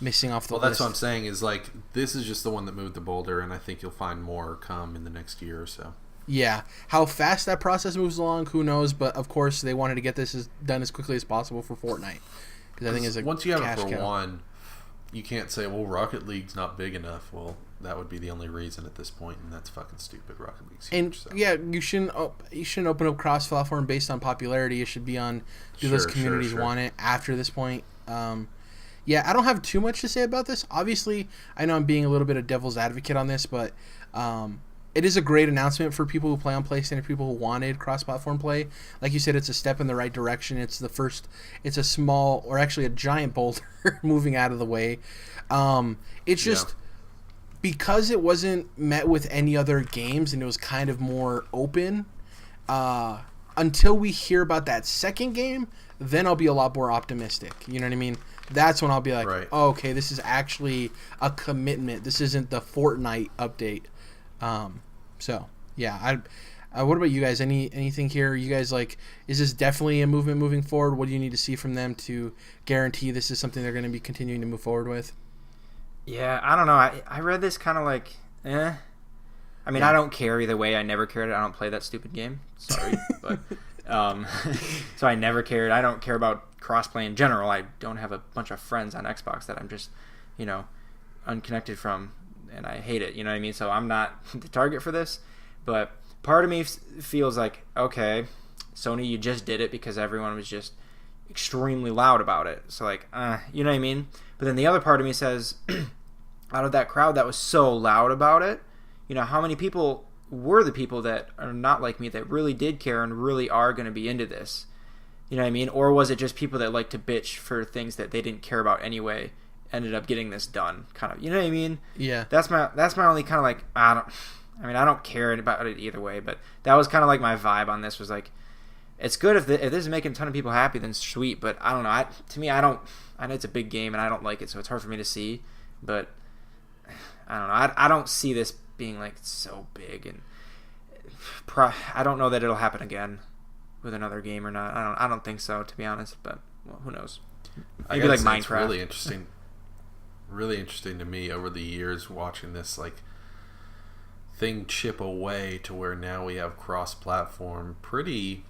missing off the list. Well, that's what I'm saying is like this is just the one that moved the boulder, and I think you'll find more come in the next year or so. Yeah, how fast that process moves along, who knows? But of course, they wanted to get this done as quickly as possible for Fortnite, because I think it's once you have it for one, you can't say, "Well, Rocket League's not big enough." Well, that would be the only reason at this point, and that's fucking stupid. Rocket League's huge. And so. Yeah, you shouldn't open up cross-platform based on popularity. It should be on do those communities want it after this point. Yeah, I don't have too much to say about this. Obviously, I know I'm being a little bit of devil's advocate on this, but it is a great announcement for people who play on PlayStation, people who wanted cross-platform play. Like you said, it's a step in the right direction. It's a small, or actually a giant boulder moving out of the way. It's just because it wasn't met with any other games and it was kind of more open, until we hear about that second game, then I'll be a lot more optimistic. You know what I mean? That's when I'll be like, oh, okay, this is actually a commitment. This isn't the Fortnite update. So, yeah. What about you guys? Anything here? You guys like, is this definitely a movement moving forward? What do you need to see from them to guarantee this is something they're going to be continuing to move forward with? Yeah, I don't know. I read this kind of like, I mean, I don't care either way. I never cared. I don't play that stupid game. Sorry. But so I never cared. I don't care about crossplay in general. I don't have a bunch of friends on Xbox that I'm just, unconnected from, and I hate it. You know what I mean? So I'm not the target for this. But part of me feels like, okay, Sony, you just did it because everyone was just extremely loud about it. So like, you know what I mean? But then the other part of me says, out of that crowd that was so loud about it, how many people were the people that are not like me that really did care and really are going to be into this? You know what I mean? Or was it just people that like to bitch for things that they didn't care about anyway, ended up getting this done? Kind of, you know what I mean? Yeah. That's my only kind of like, I don't care about it either way, but that was kind of like my vibe on this was like, it's good if this is making a ton of people happy, then sweet. But I don't know. To me, I know it's a big game and I don't like it, so it's hard for me to see. But I don't know. I don't see this being like so big, and I don't know that it'll happen again with another game or not. I don't think so, to be honest. But who knows? Maybe like Minecraft. It's really interesting. Really interesting to me over the years watching this like thing chip away to where now we have cross-platform pretty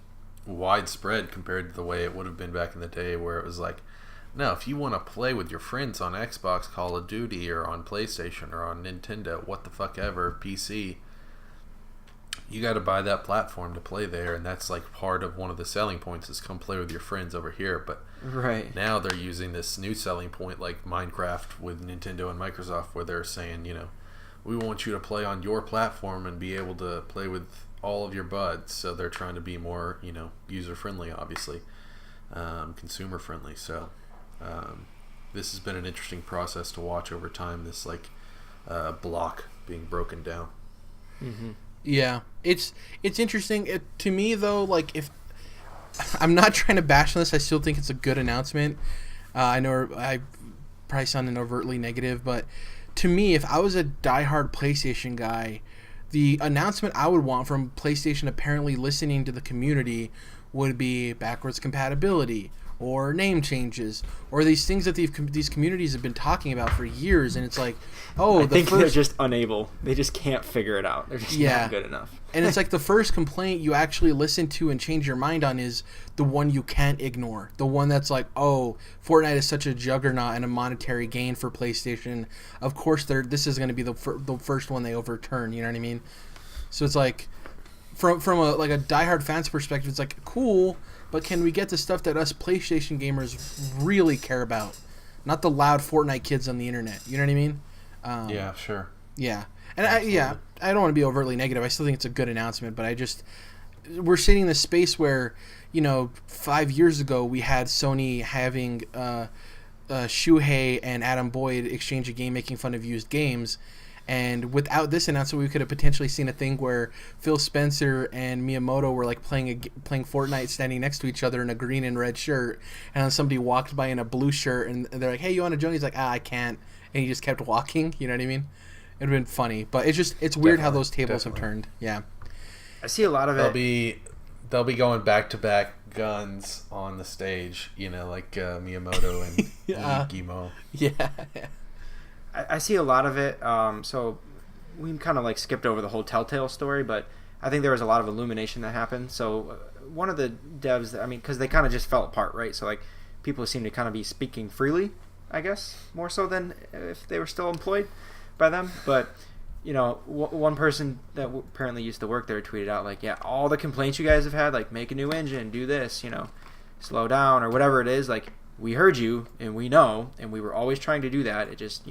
widespread compared to the way it would have been back in the day, where it was like, no, if you want to play with your friends on Xbox, Call of Duty, or on PlayStation, or on Nintendo, what the fuck ever, PC, you got to buy that platform to play there, and that's like part of one of the selling points is come play with your friends over here. But now they're using this new selling point like Minecraft with Nintendo and Microsoft, where they're saying, we want you to play on your platform and be able to play with all of your buds. So they're trying to be more, user friendly, obviously, consumer friendly. So this has been an interesting process to watch over time. This like block being broken down. Mm-hmm. Yeah, it's interesting. To me though, like if I'm not trying to bash on this, I still think it's a good announcement. I know I probably sounded overtly negative, but to me, if I was a diehard PlayStation guy, the announcement I would want from PlayStation apparently listening to the community would be backwards compatibility or name changes or these things that these communities have been talking about for years, and it's like, I think they're just unable. They just can't figure it out. They're just not good enough. And it's like the first complaint you actually listen to and change your mind on is the one you can't ignore. The one that's like, oh, Fortnite is such a juggernaut and a monetary gain for PlayStation. Of course, this is going to be the first one they overturn. You know what I mean? So it's like, from a like a diehard fans perspective, it's like cool, but can we get the stuff that us PlayStation gamers really care about, not the loud Fortnite kids on the internet? You know what I mean? Yeah, sure. Yeah, and I don't want to be overtly negative. I still think it's a good announcement, but we're sitting in this space where, 5 years ago we had Sony having Shuhei and Adam Boyd exchange a game making fun of used games. And without this announcement, we could have potentially seen a thing where Phil Spencer and Miyamoto were like playing Fortnite, standing next to each other in a green and red shirt, and then somebody walked by in a blue shirt, and they're like, "Hey, you want to join?" He's like, "I can't," and he just kept walking. You know what I mean? It'd been funny, but it's weird how those tables have turned. Yeah, I see a lot of it. They'll be going back to back guns on the stage. Like Miyamoto and Gimo. Yeah. I see a lot of it. So we kind of like skipped over the whole Telltale story, but I think there was a lot of illumination that happened. So one of the devs, because they kind of just fell apart, right? So like people seem to kind of be speaking freely, I guess, more so than if they were still employed by them. But one person that apparently used to work there tweeted out like, yeah, all the complaints you guys have had, like make a new engine, do this, slow down or whatever it is, like we heard you and we know, and we were always trying to do that. It just,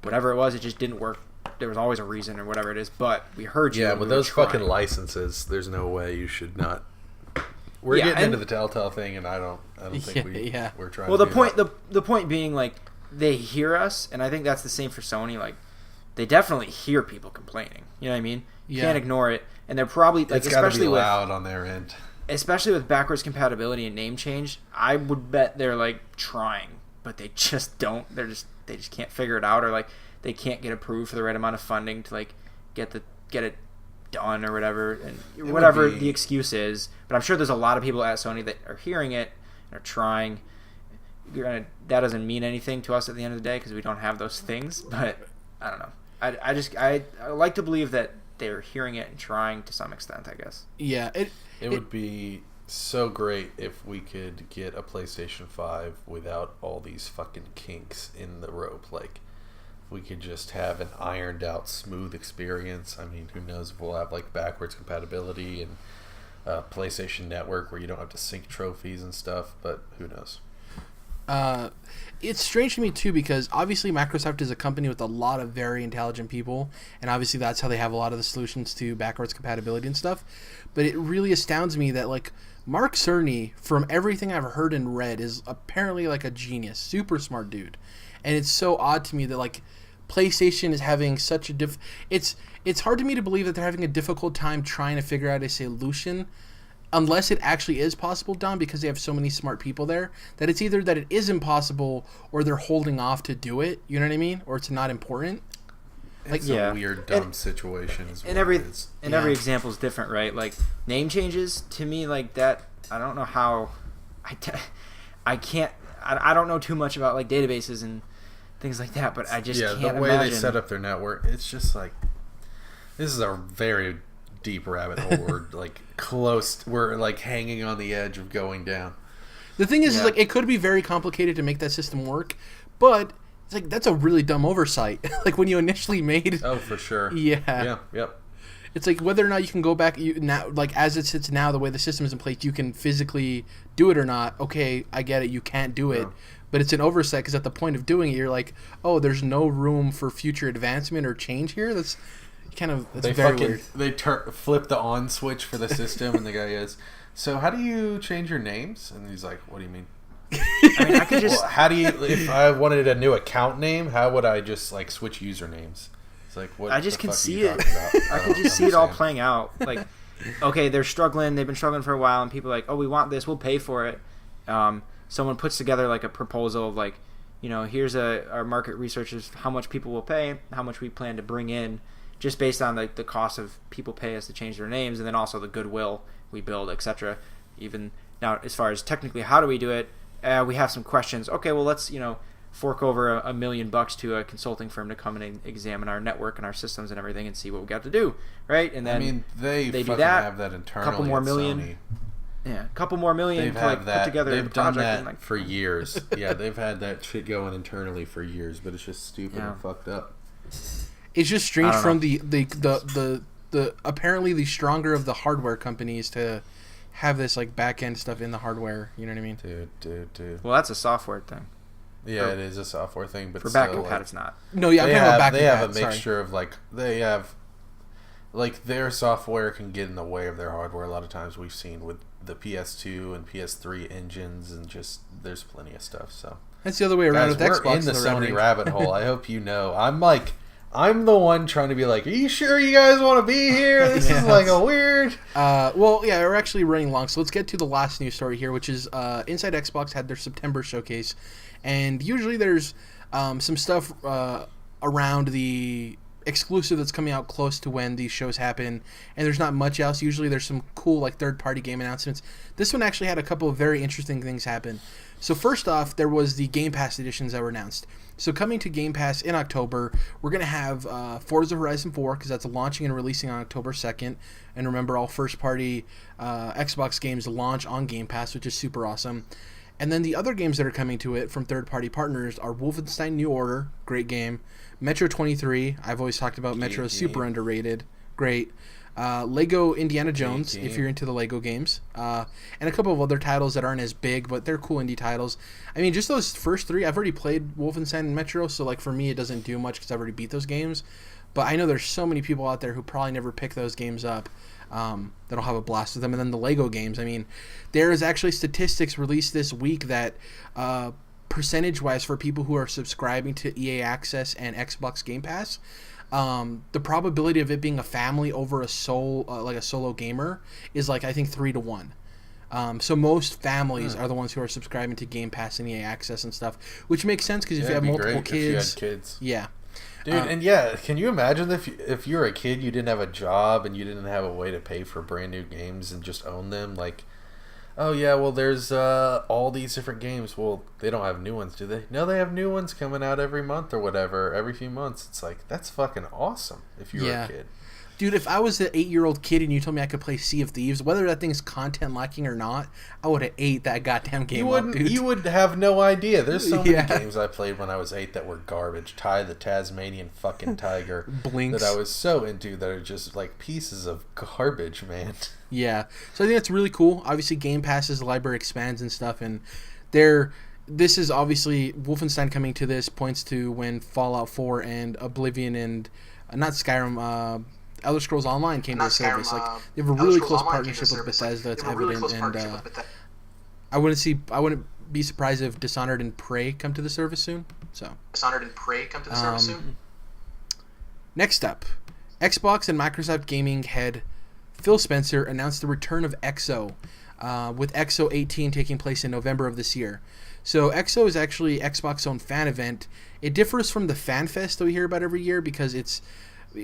whatever it was, it just didn't work. There was always a reason or whatever it is, but we heard you. Yeah, with those fucking licenses, there's no way you should not. We're getting into the Telltale thing, and I don't think we're trying. Well, the point being, like, they hear us, and I think that's the same for Sony. Like, they definitely hear people complaining. You know what I mean? You can't ignore it, and they're probably like, it's especially be loud on their end. Especially with backwards compatibility and name change, I would bet they're like trying, but they just don't. They just can't figure it out, or like they can't get approved for the right amount of funding to like get it done or whatever, and whatever the excuse is. But I'm sure there's a lot of people at Sony that are hearing it and are trying. That doesn't mean anything to us at the end of the day because we don't have those things. But I don't know. I like to believe that they're hearing it and trying to some extent, I guess. Yeah, it would be so great if we could get a PlayStation 5 without all these fucking kinks in the rope. Like, if we could just have an ironed out, smooth experience. I mean, who knows if we'll have like backwards compatibility and PlayStation Network where you don't have to sync trophies and stuff, but who knows? It's strange to me too because obviously Microsoft is a company with a lot of very intelligent people, and obviously that's how they have a lot of the solutions to backwards compatibility and stuff. But it really astounds me that like Mark Cerny, from everything I've heard and read, is apparently like a genius, super smart dude, and it's so odd to me that like PlayStation is having such a it's hard to me to believe that they're having a difficult time trying to figure out a solution. Unless it actually is possible, Don, because they have so many smart people there, that it's either that it is impossible or they're holding off to do it, you know what I mean? Or it's not important. It's a weird, dumb situation. And every example is different, right? Like, name changes, to me, like that, I don't know how... I don't know too much about, like, databases and things like that, but I just can't imagine... the way they set up their network, it's just like... This is a very... deep rabbit hole. We're like close. We're like hanging on the edge of going down. The thing is like it could be very complicated to make that system work, but it's like that's a really dumb oversight. Like when you initially made. Oh, for sure. Yeah. Yep. It's like whether or not you can go back now, like as it sits now, the way the system is in place, you can physically do it or not. Okay, I get it. You can't do it. But it's an oversight because at the point of doing it, you're like, oh, there's no room for future advancement or change here. That's very weird. They flip the on switch for the system, and the guy goes, "So how do you change your names?" And he's like, "What do you mean?" I mean, I could just. Well, how do you? If I wanted a new account name, how would I just like switch usernames? It's like what? I just can see it. I could just see it all playing out. Like, okay, they're struggling. They've been struggling for a while, and people are like, "Oh, we want this. We'll pay for it." Someone puts together like a proposal of like, here's our market research is how much people will pay, how much we plan to bring in. Just based on the cost of people pay us to change their names, and then also the goodwill we build, etc. Even now, as far as technically how do we do it, we have some questions. Okay, well let's fork over $1 million to a consulting firm to come and examine our network and our systems and everything and see what we got to do, right? And then they do that. Have that internally. Couple more million. Sony. Yeah, a couple more million to like put together they've the project. Done that for years. Yeah, they've had that shit going internally for years, but it's just stupid and fucked up. It's just strange from the apparently the stronger of the hardware companies to have this like back end stuff in the hardware. You know what I mean? Dude. Well, that's a software thing. Yeah, it is a software thing, but for still, back compat, it's not. No, yeah, they have a mixture of their software can get in the way of their hardware. A lot of times we've seen with the PS2 and PS3 engines, and just there's plenty of stuff. So that's the other way around with Xbox. We're in the Sony rabbit hole. I hope you know. I'm the one trying to be like, are you sure you guys want to be here? This is like a weird... well, yeah, we're actually running long, so let's get to the last news story here, which is Inside Xbox had their September showcase, and usually there's some stuff around the exclusive that's coming out close to when these shows happen, and there's not much else. Usually there's some cool like third-party game announcements. This one actually had a couple of very interesting things happen. So first off, there was the Game Pass editions that were announced. So coming to Game Pass in October, we're going to have Forza Horizon 4, because that's launching and releasing on October 2nd. And remember, all first-party Xbox games launch on Game Pass, which is super awesome. And then the other games that are coming to it from third-party partners are Wolfenstein New Order, great game. Metro 23, I've always talked about Metro, super underrated, great. Lego Indiana Jones, if you're into the Lego games, and a couple of other titles that aren't as big, but they're cool indie titles. I mean, just those first three, I've already played Wolfenstein and Metro, so like for me it doesn't do much because I've already beat those games, but I know there's so many people out there who probably never pick those games up that'll have a blast with them. And then the Lego games, I mean, there is actually statistics released this week that percentage-wise for people who are subscribing to EA Access and Xbox Game Pass, the probability of it being a family over a solo gamer is like I think 3 to 1. So most families are the ones who are subscribing to Game Pass and EA Access and stuff, which makes sense because if you have multiple kids, yeah. Dude, and can you imagine if you're a kid, you didn't have a job and you didn't have a way to pay for brand new games and just own them? Like, oh yeah, well there's all these different games. Well, they don't have new ones, do they? No, they have new ones coming out every month or whatever, every few months. It's like, that's fucking awesome if you were a kid. Dude, if I was an 8-year-old kid and you told me I could play Sea of Thieves, whether that thing's content lacking or not, I would have ate that goddamn game up, dude. You would have no idea. There's so many games I played when I was 8 that were garbage. Ty the Tasmanian fucking Tiger. Blinks. That I was so into that are just like pieces of garbage, man. Yeah. So I think that's really cool. Obviously, Game Pass as the library expands and stuff, and this is obviously Wolfenstein coming to this points to when Fallout 4 and Oblivion and not Skyrim, Elder Scrolls Online came to the service. Like they have a really close partnership with Bethesda. It's evident, and I wouldn't be surprised if Dishonored and Prey come to the service soon. Next up, Xbox and Microsoft Gaming head Phil Spencer announced the return of XO, with X018 taking place in November of this year. So XO is actually Xbox's own fan event. It differs from the Fan Fest that we hear about every year because it's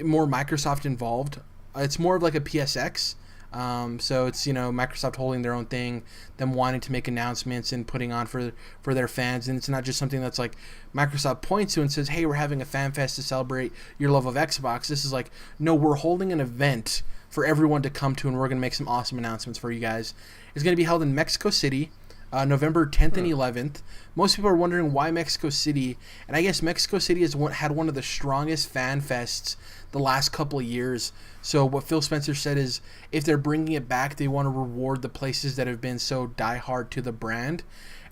more Microsoft involved. It's more of like a PSX. So it's, Microsoft holding their own thing, them wanting to make announcements and putting on for their fans. And it's not just something that's like Microsoft points to and says, hey, we're having a fan fest to celebrate your love of Xbox. This is like, no, we're holding an event for everyone to come to, and we're going to make some awesome announcements for you guys. It's going to be held in Mexico City, November 10th and 11th. Most people are wondering why Mexico City, and I guess Mexico City has had one of the strongest fan fests the last couple of years. So what Phil Spencer said is if they're bringing it back, they want to reward the places that have been so diehard to the brand.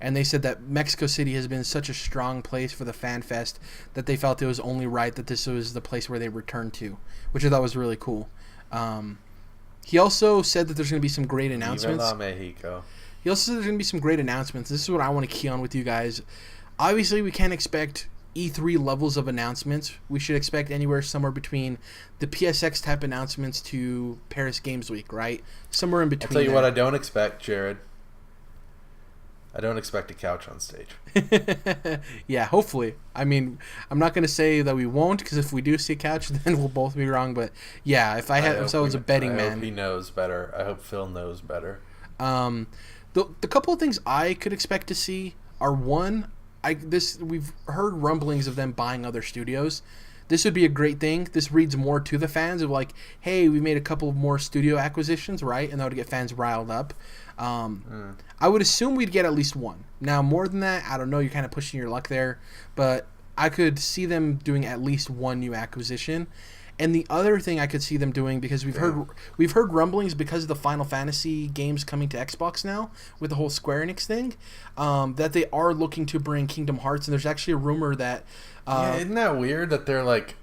And they said that Mexico City has been such a strong place for the fan fest that they felt it was only right that this was the place where they returned to, which I thought was really cool. He also said that there's going to be some great announcements. Viva Mexico. He also said there's going to be some great announcements. This is what I want to key on with you guys. Obviously, we can't expect E3 levels of announcements. We should expect anywhere somewhere between the PSX type announcements to Paris Games Week, right? Somewhere in between. I'll tell you what I don't expect, Jared. I don't expect a couch on stage. Yeah, hopefully. I mean, I'm not going to say that we won't, because if we do see a couch, then we'll both be wrong. But yeah, if I was a betting man, I hope he knows better. I hope Phil knows better. The couple of things I could expect to see are, one, we've heard rumblings of them buying other studios. This would be a great thing. This reads more to the fans of like, hey, we made a couple of more studio acquisitions, right? And that would get fans riled up. I would assume we'd get at least one. Now, more than that, I don't know. You're kind of pushing your luck there. But I could see them doing at least one new acquisition. And the other thing I could see them doing, because we've heard rumblings because of the Final Fantasy games coming to Xbox now with the whole Square Enix thing, that they are looking to bring Kingdom Hearts, and there's actually a rumor that isn't that weird that they're like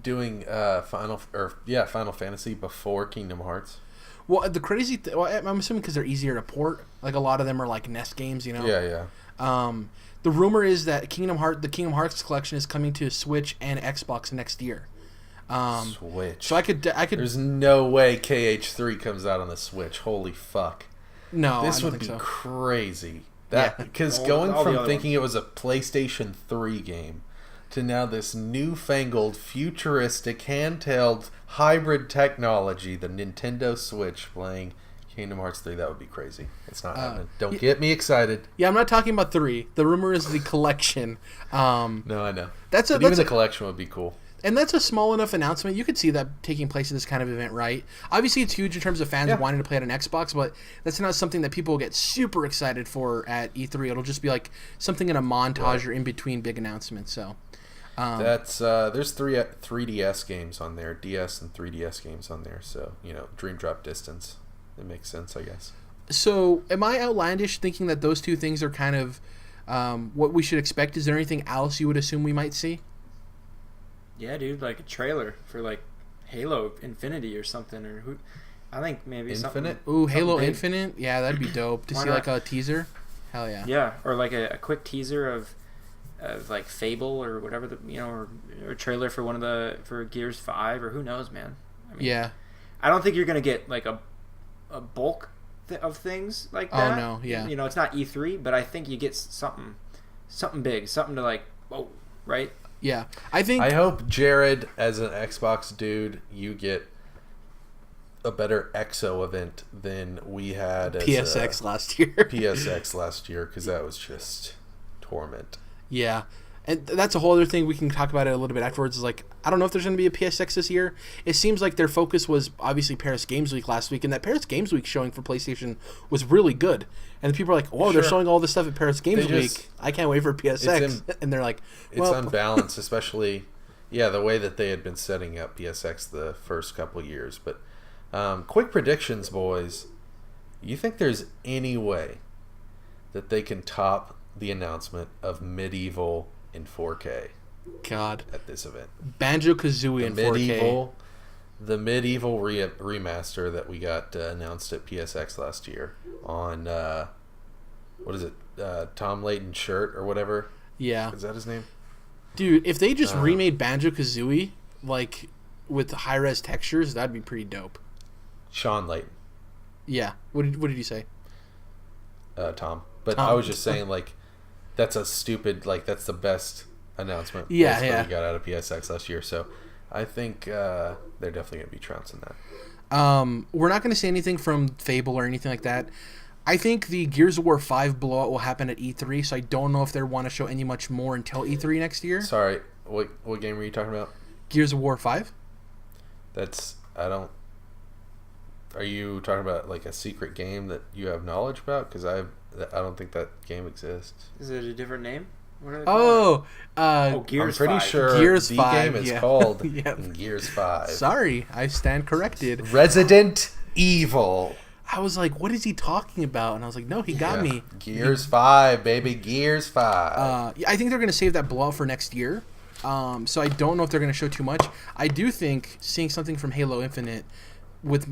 doing Final Fantasy before Kingdom Hearts? Well, the crazy I'm assuming because they're easier to port. Like a lot of them are like NES games, you know. Yeah. The rumor is that the Kingdom Hearts collection is coming to Switch and Xbox next year. Switch. So I could. There's no way KH3 comes out on the Switch. Holy fuck. No, this I don't would be think so. Crazy. Because going from thinking it was a PlayStation 3 game to now this newfangled, futuristic, handheld, hybrid technology, the Nintendo Switch playing Kingdom Hearts 3, that would be crazy. It's not happening. Don't get me excited. Yeah, I'm not talking about 3. The rumor is the collection. No, I know. Even the collection would be cool. And that's a small enough announcement. You could see that taking place at this kind of event, right? Obviously, it's huge in terms of fans wanting to play it on Xbox, but that's not something that people get super excited for at E3. It'll just be like something in a montage or in between big announcements. So that's there's 3DS games on there, DS and 3DS games on there. So Dream Drop Distance. It makes sense, I guess. So, am I outlandish thinking that those two things are kind of what we should expect? Is there anything else you would assume we might see? Yeah, dude, like a trailer for like Halo Infinity or something, I think maybe Infinite. Ooh, Halo big. Infinite. Yeah, that'd be dope to see like a teaser. Hell yeah. Yeah, or like a quick teaser of like Fable or whatever or a trailer for for Gears 5 or who knows, man. I mean, yeah. I don't think you're gonna get like a bulk of things like that. Oh no, yeah. It's not E3, but I think you get something big, something to like, whoa, right? Yeah, I hope, Jared, as an Xbox dude, you get a better EXO event than we had as PSX last year. PSX last year, because that was just torment. Yeah, and that's a whole other thing. We can talk about it a little bit afterwards. Is like, I don't know if there's going to be a PSX this year. It seems like their focus was obviously Paris Games Week last week, and that Paris Games Week showing for PlayStation was really good. And people are like, "Oh, they're showing all this stuff at Paris Games Week. I can't wait for PSX." And they're like, "Well, it's unbalanced, especially, the way that they had been setting up PSX the first couple of years." But quick predictions, boys. You think there's any way that they can top the announcement of Medieval in 4K? God, at this event, Banjo-Kazooie in 4K. The Medieval remaster that we got announced at PSX last year on what is it? Tom Layton Shirt or whatever. Yeah, is that his name? Dude, if they just remade Banjo-Kazooie like with high-res textures, that'd be pretty dope. Sean Layton. Yeah. What did you say? Tom. But I was just saying, like, that's a stupid, like, that's the best announcement we got out of PSX last year. So I think they're definitely going to be trouncing that. We're not going to say anything from Fable or anything like that. I think the Gears of War 5 blowout will happen at E3, so I don't know if they want to show any much more until E3 next year. Sorry, what game were you talking about? Gears of War 5? Are you talking about, like, a secret game that you have knowledge about? Because I don't think that game exists. Is it a different name? Gears I'm pretty 5. Sure Gears the 5, game is called Gears 5. Sorry, I stand corrected. Resident Evil. I was like, what is he talking about? And I was like, no, he got me. Gears 5, baby. Gears 5. I think they're going to save that blowout for next year. So I don't know if they're going to show too much. I do think seeing something from Halo Infinite with,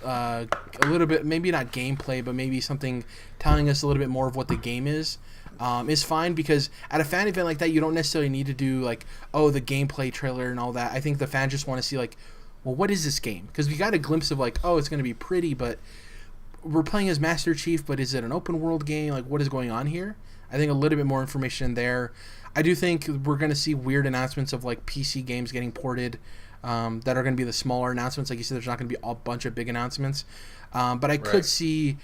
a little bit, maybe not gameplay, but maybe something telling us a little bit more of what the game is fine, because at a fan event like that, you don't necessarily need to do, like, the gameplay trailer and all that. I think the fans just want to see, like, well, what is this game? Because we got a glimpse of, like, it's going to be pretty, but we're playing as Master Chief, but is it an open world game? Like, what is going on here? I think a little bit more information there. I do think we're going to see weird announcements of, like, PC games getting ported that are going to be the smaller announcements. Like you said, there's not going to be a bunch of big announcements. But I could see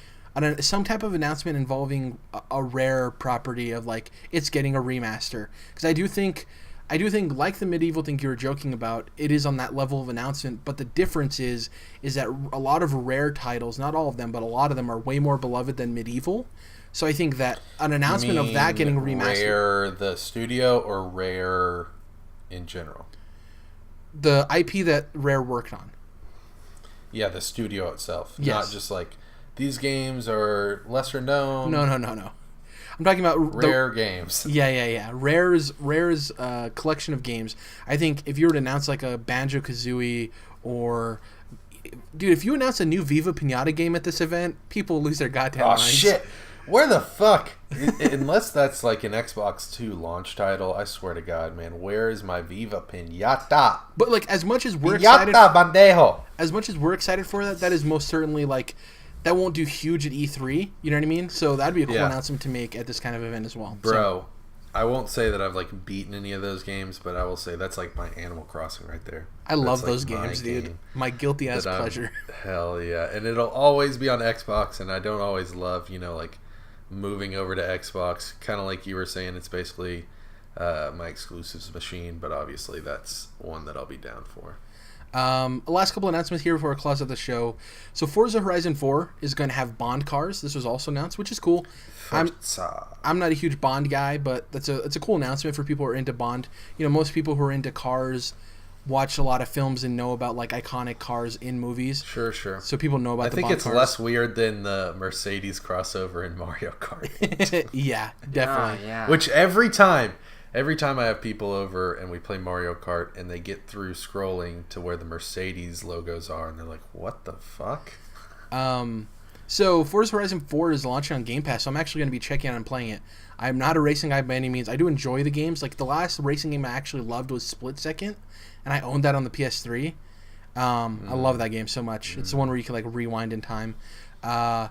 some type of announcement involving a rare property of, like, it's getting a remaster. Because I do think, like the Medieval thing you were joking about, it is on that level of announcement. But the difference is that a lot of rare titles, not all of them, but a lot of them are way more beloved than Medieval. So I think that an announcement of that getting remastered. Rare the studio or Rare in general? the IP that Rare worked on. Yeah, the studio itself. Yes. Not just like, these games are lesser known. No. I'm talking about Rare games. Yeah. Rare's collection of games. I think if you were to announce like a Banjo-Kazooie or... Dude, if you announce a new Viva Pinata game at this event, people lose their goddamn minds. Oh, shit. Where the fuck? Unless that's like an Xbox 2 launch title, I swear to God, man, where is my Viva Pinata? But like, as much as we're Pinata excited, bandejo. As much as we're excited for that, that is most certainly like, that won't do huge at E3. You know what I mean? So that'd be a cool announcement to make at this kind of event as well. Bro, so, I won't say that I've like beaten any of those games, but I will say that's like my Animal Crossing right there. I love those games, dude. My guilty ass pleasure. Hell yeah, and it'll always be on Xbox, and I don't always love, like moving over to Xbox. Kind of like you were saying, it's basically my exclusives machine, but obviously that's one that I'll be down for. Last couple announcements here before I close out the show. So Forza Horizon 4 is going to have Bond cars. This was also announced, which is cool. I'm not a huge Bond guy, but it's a cool announcement for people who are into Bond. Most people who are into cars watch a lot of films and know about like iconic cars in movies. Sure. So people know about the Bond cars. I think it's less weird than the Mercedes crossover in Mario Kart. Yeah, definitely. Yeah. Which every time I have people over and we play Mario Kart and they get through scrolling to where the Mercedes logos are and they're like, what the fuck? So Forza Horizon 4 is launching on Gamecast, so I'm actually going to be checking out and playing it. I'm not a racing guy by any means. I do enjoy the games. Like the last racing game I actually loved was Split Second, and I owned that on the PS3. I love that game so much. It's the one where you can like rewind in time. But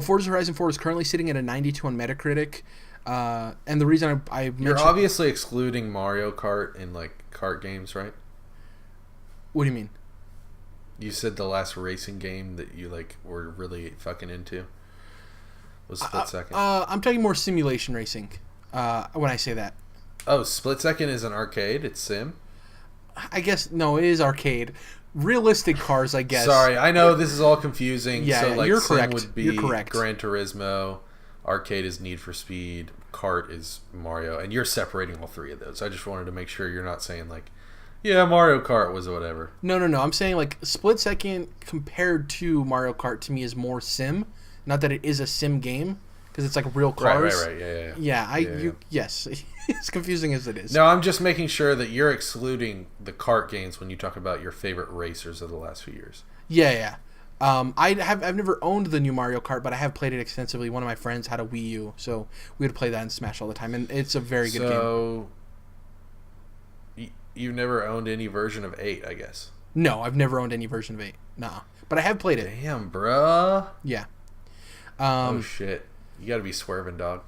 Forza Horizon 4 is currently sitting at a 92 on Metacritic. And the reason I mentioned... You're obviously excluding Mario Kart in like kart games, right? What do you mean? You said the last racing game that you like were really fucking into was Split Second. I'm talking more simulation racing when I say that. Oh, Split Second is an arcade? It's sim? I guess, no, it is arcade. Realistic cars, I guess. Sorry, I know this is all confusing. Yeah, so like you're sim correct. would be You're correct. Gran Turismo, arcade is Need for Speed, kart is Mario, and you're separating all three of those. I just wanted to make sure you're not saying like, yeah, Mario Kart was whatever. No. I'm saying like Split Second compared to Mario Kart to me is more sim. Not that it is a sim game because it's like real cars. Right. Yeah. Yes, as confusing as it is. No, I'm just making sure that you're excluding the kart games when you talk about your favorite racers of the last few years. Yeah. I've never owned the new Mario Kart, but I have played it extensively. One of my friends had a Wii U, so we would play that in Smash all the time, and it's a very good game. So you've never owned any version of 8, I guess. No, I've never owned any version of 8. Nah, but I have played it. Damn, bruh. Yeah. Oh shit. You gotta be swerving, dog.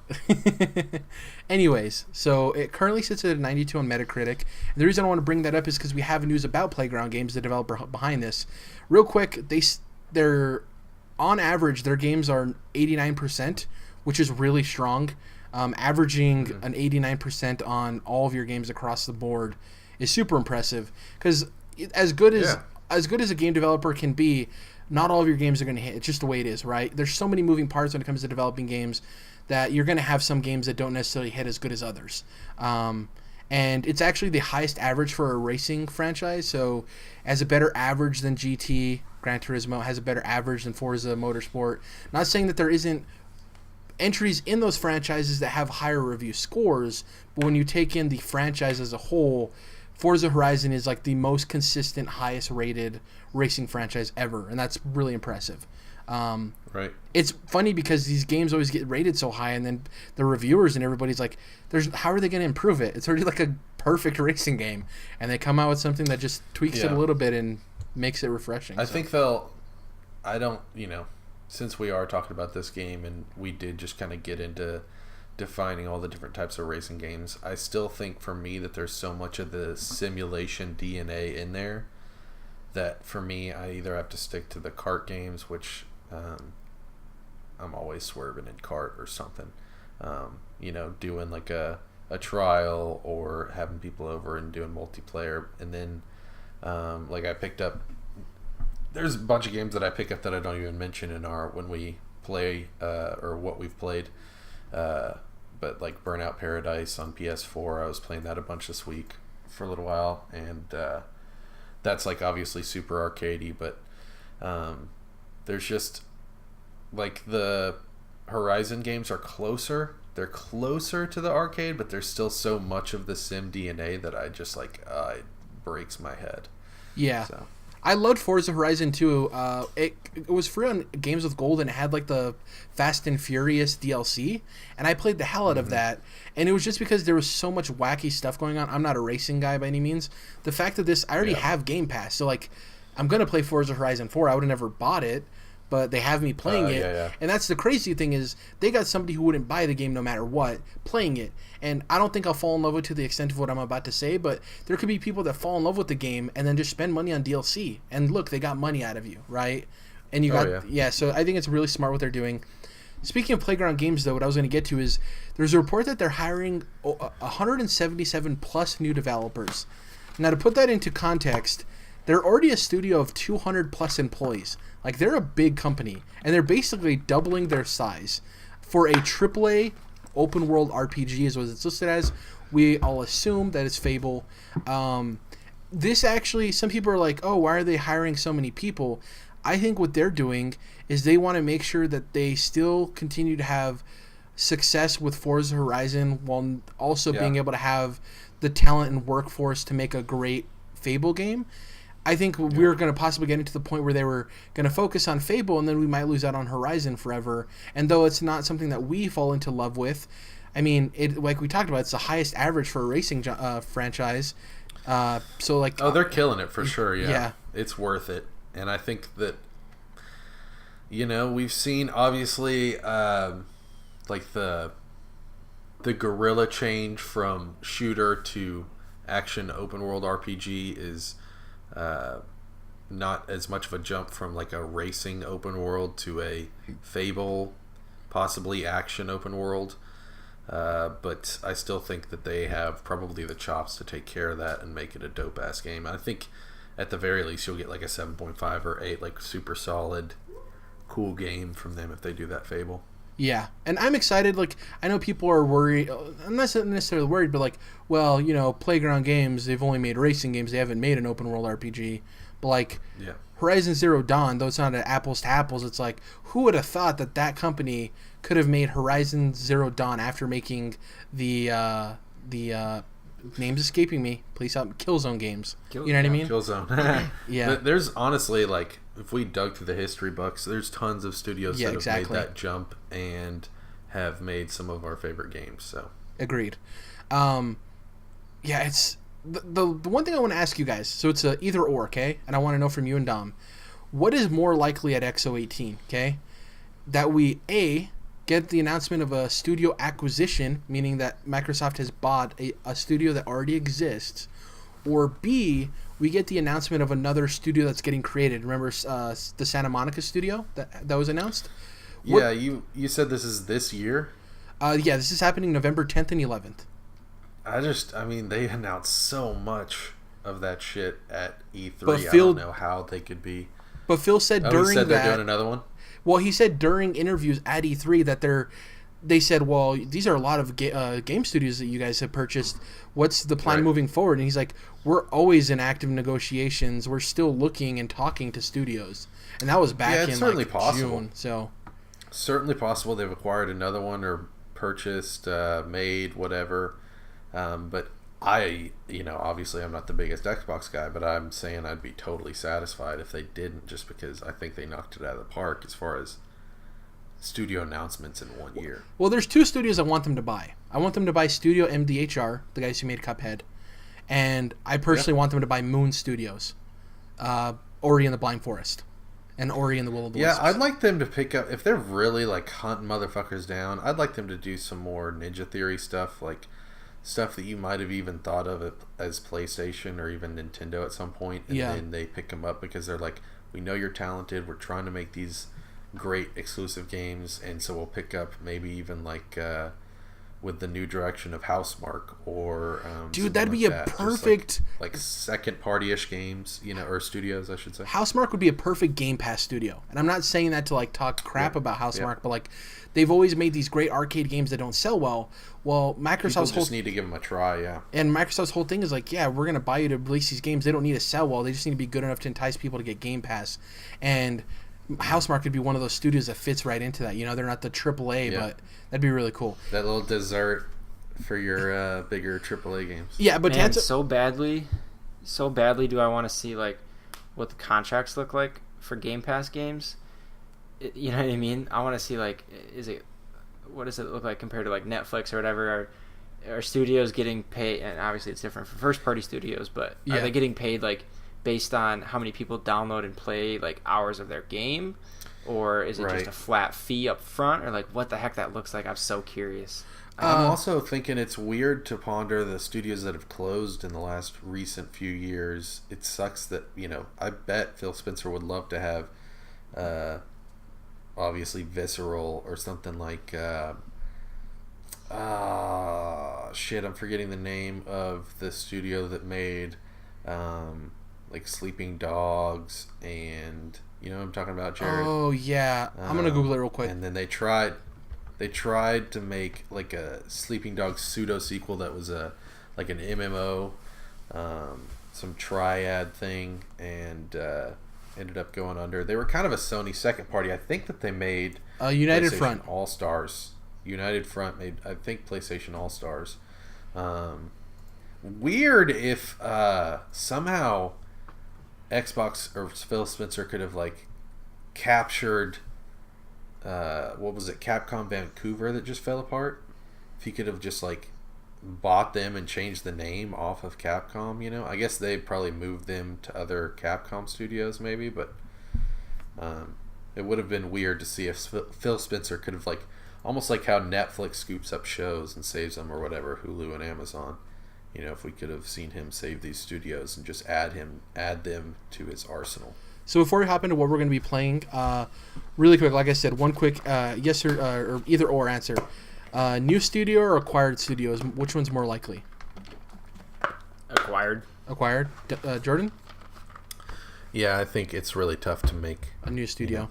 Anyways, so it currently sits at a 92 on Metacritic. And the reason I want to bring that up is because we have news about Playground Games, the developer behind this. Real quick, they're on average, their games are 89%, which is really strong. Averaging an 89% on all of your games across the board is super impressive. Because as good as a game developer can be, not all of your games are going to hit. It's just the way it is, right? There's so many moving parts when it comes to developing games that you're going to have some games that don't necessarily hit as good as others. And it's actually the highest average for a racing franchise. So has a better average than GT. Gran Turismo has a better average than Forza Motorsport. Not saying that there isn't entries in those franchises that have higher review scores, but when you take in the franchise as a whole, Forza Horizon is like the most consistent, highest rated racing franchise ever, and that's really impressive. Right. It's funny because these games always get rated so high, and then the reviewers and everybody's like, how are they going to improve it? It's already like a perfect racing game, and they come out with something that just tweaks it a little bit and makes it refreshing. I think since we are talking about this game and we did just kind of get into defining all the different types of racing games, I still think for me that there's so much of the simulation DNA in there that for me I either have to stick to the kart games, which I'm always swerving in kart or something, doing like a trial or having people over and doing multiplayer. And then I picked up, there's a bunch of games that I pick up that I don't even mention in when we play or what we've played. But like Burnout Paradise on PS4, I was playing that a bunch this week for a little while, and that's like obviously super arcadey, but there's just like the Horizon games are closer. They're closer to the arcade, but there's still so much of the sim DNA that I just like it breaks my head. Yeah. So. I loved Forza Horizon 2. It was free on Games with Gold, and it had like the Fast and Furious DLC, and I played the hell out of that. And it was just because there was so much wacky stuff going on. I'm not a racing guy by any means. The fact that I already have Game Pass, so like I'm gonna play Forza Horizon 4. I would have never bought it, but they have me playing it. And that's the crazy thing is they got somebody who wouldn't buy the game no matter what playing it. And I don't think I'll fall in love with it to the extent of what I'm about to say, but there could be people that fall in love with the game and then just spend money on DLC. And look, they got money out of you, right? And you got so I think it's really smart what they're doing. Speaking of Playground Games, though, what I was going to get to is there's a report that they're hiring 177 plus new developers. Now, to put that into context, they're already a studio of 200 plus employees. Like, they're a big company, and they're basically doubling their size. For a AAA open world RPG is what it's listed as. We all assume that it's Fable. This actually, some people are like, oh, why are they hiring so many people? I think what they're doing is they want to make sure that they still continue to have success with Forza Horizon while also being able to have the talent and workforce to make a great Fable game. I think we're going to possibly get into the point where they were going to focus on Fable, and then we might lose out on Horizon forever. And though it's not something that we fall into love with, I mean, like we talked about, it's the highest average for a racing franchise. So like, they're killing it for sure. Yeah, it's worth it. And I think that, we've seen obviously like the guerrilla change from shooter to action open world RPG is not as much of a jump from like a racing open world to a Fable, possibly action open world. But I still think that they have probably the chops to take care of that and make it a dope ass game. I think at the very least you'll get like a 7.5 or 8, like super solid, cool game from them if they do that Fable. Yeah, and I'm excited. Like, I know people are worried. I'm not necessarily worried, but like, well, Playground Games, they've only made racing games. They haven't made an open world RPG. But like, Horizon Zero Dawn, though it's not an apples to apples, it's like, who would have thought that company could have made Horizon Zero Dawn after making the name's escaping me. Please help. Killzone games. You know what I mean? Killzone. Yeah. There's honestly, like, if we dug through the history books, there's tons of studios that have made that jump and have made some of our favorite games. So agreed. It's the one thing I want to ask you guys. So it's a either or, okay? And I want to know from you and Dom, what is more likely at X018, okay? That we get the announcement of a studio acquisition, meaning that Microsoft has bought a studio that already exists, or B, we get the announcement of another studio that's getting created. Remember the Santa Monica studio that was announced? Yeah, you said this is this year? Yeah, this is happening November 10th and 11th. They announced so much of that shit at E3. But Phil, I don't know how they could be. But Phil said they're doing another one? Well, he said during interviews at E3 that they said, well, these are a lot of game studios that you guys have purchased. What's the plan moving forward? And he's like, we're always in active negotiations. We're still looking and talking to studios. And that was back in certainly like possible. June. So certainly possible they've acquired another one or purchased, made, whatever. But obviously I'm not the biggest Xbox guy, but I'm saying I'd be totally satisfied if they didn't, just because I think they knocked it out of the park as far as studio announcements in 1 year. Well, there's two studios I want them to buy. I want them to buy Studio MDHR, the guys who made Cuphead, and I personally want them to buy Moon Studios, Ori and the Blind Forest, and Ori and the Will of the Wisps. Yeah, I'd like them to pick up, if they're really like hunting motherfuckers down, I'd like them to do some more Ninja Theory stuff, like stuff that you might have even thought of as PlayStation or even Nintendo at some point, and then they pick them up because they're like, we know you're talented, we're trying to make these great exclusive games, and so we'll pick up maybe even like with the new direction of Housemarque or dude, that'd be a perfect like second party-ish games, or studios, I should say. Housemarque would be a perfect Game Pass studio, and I'm not saying that to like talk crap about Housemarque, but like they've always made these great arcade games that don't sell well. Well, Microsoft's People just need to give them a try, yeah. And Microsoft's whole thing is like, yeah, we're gonna buy you to release these games. They don't need to sell well. They just need to be good enough to entice people to get Game Pass, and Housemarque could be one of those studios that fits right into that. They're not the AAA, but that'd be really cool. That little dessert for your bigger AAA games. Yeah, but man, so badly do I want to see like what the contracts look like for Game Pass games. You know what I mean? I want to see like, what does it look like compared to like Netflix or whatever? Are studios getting paid? And obviously it's different for first party studios, but are they getting paid like based on how many people download and play like hours of their game, or is it just a flat fee up front, or like what the heck that looks like? I'm so curious. I'm also thinking it's weird to ponder the studios that have closed in the last recent few years. It sucks that I bet Phil Spencer would love to have obviously Visceral or something like I'm forgetting the name of the studio that made like Sleeping Dogs, and you know what I'm talking about, Jared? Oh yeah, I'm gonna Google it real quick. And then they tried to make like a Sleeping Dogs pseudo sequel that was like an MMO, some triad thing, and ended up going under. They were kind of a Sony second party. I think that they made United Front All Stars. United Front made, I think, PlayStation All Stars. Weird if somehow Xbox or Phil Spencer could have like captured what was it, Capcom Vancouver that just fell apart. If he could have just like bought them and changed the name off of Capcom, I guess they probably moved them to other Capcom studios maybe, but it would have been weird to see if Phil Spencer could have like, almost like how Netflix scoops up shows and saves them or whatever, Hulu and Amazon. If we could have seen him save these studios and just add them to his arsenal. So before we hop into what we're going to be playing, really quick, like I said, one quick yes or either or answer. New studio or acquired studios? Which one's more likely? Acquired. Acquired. Jordan? Yeah, I think it's really tough to make a new studio.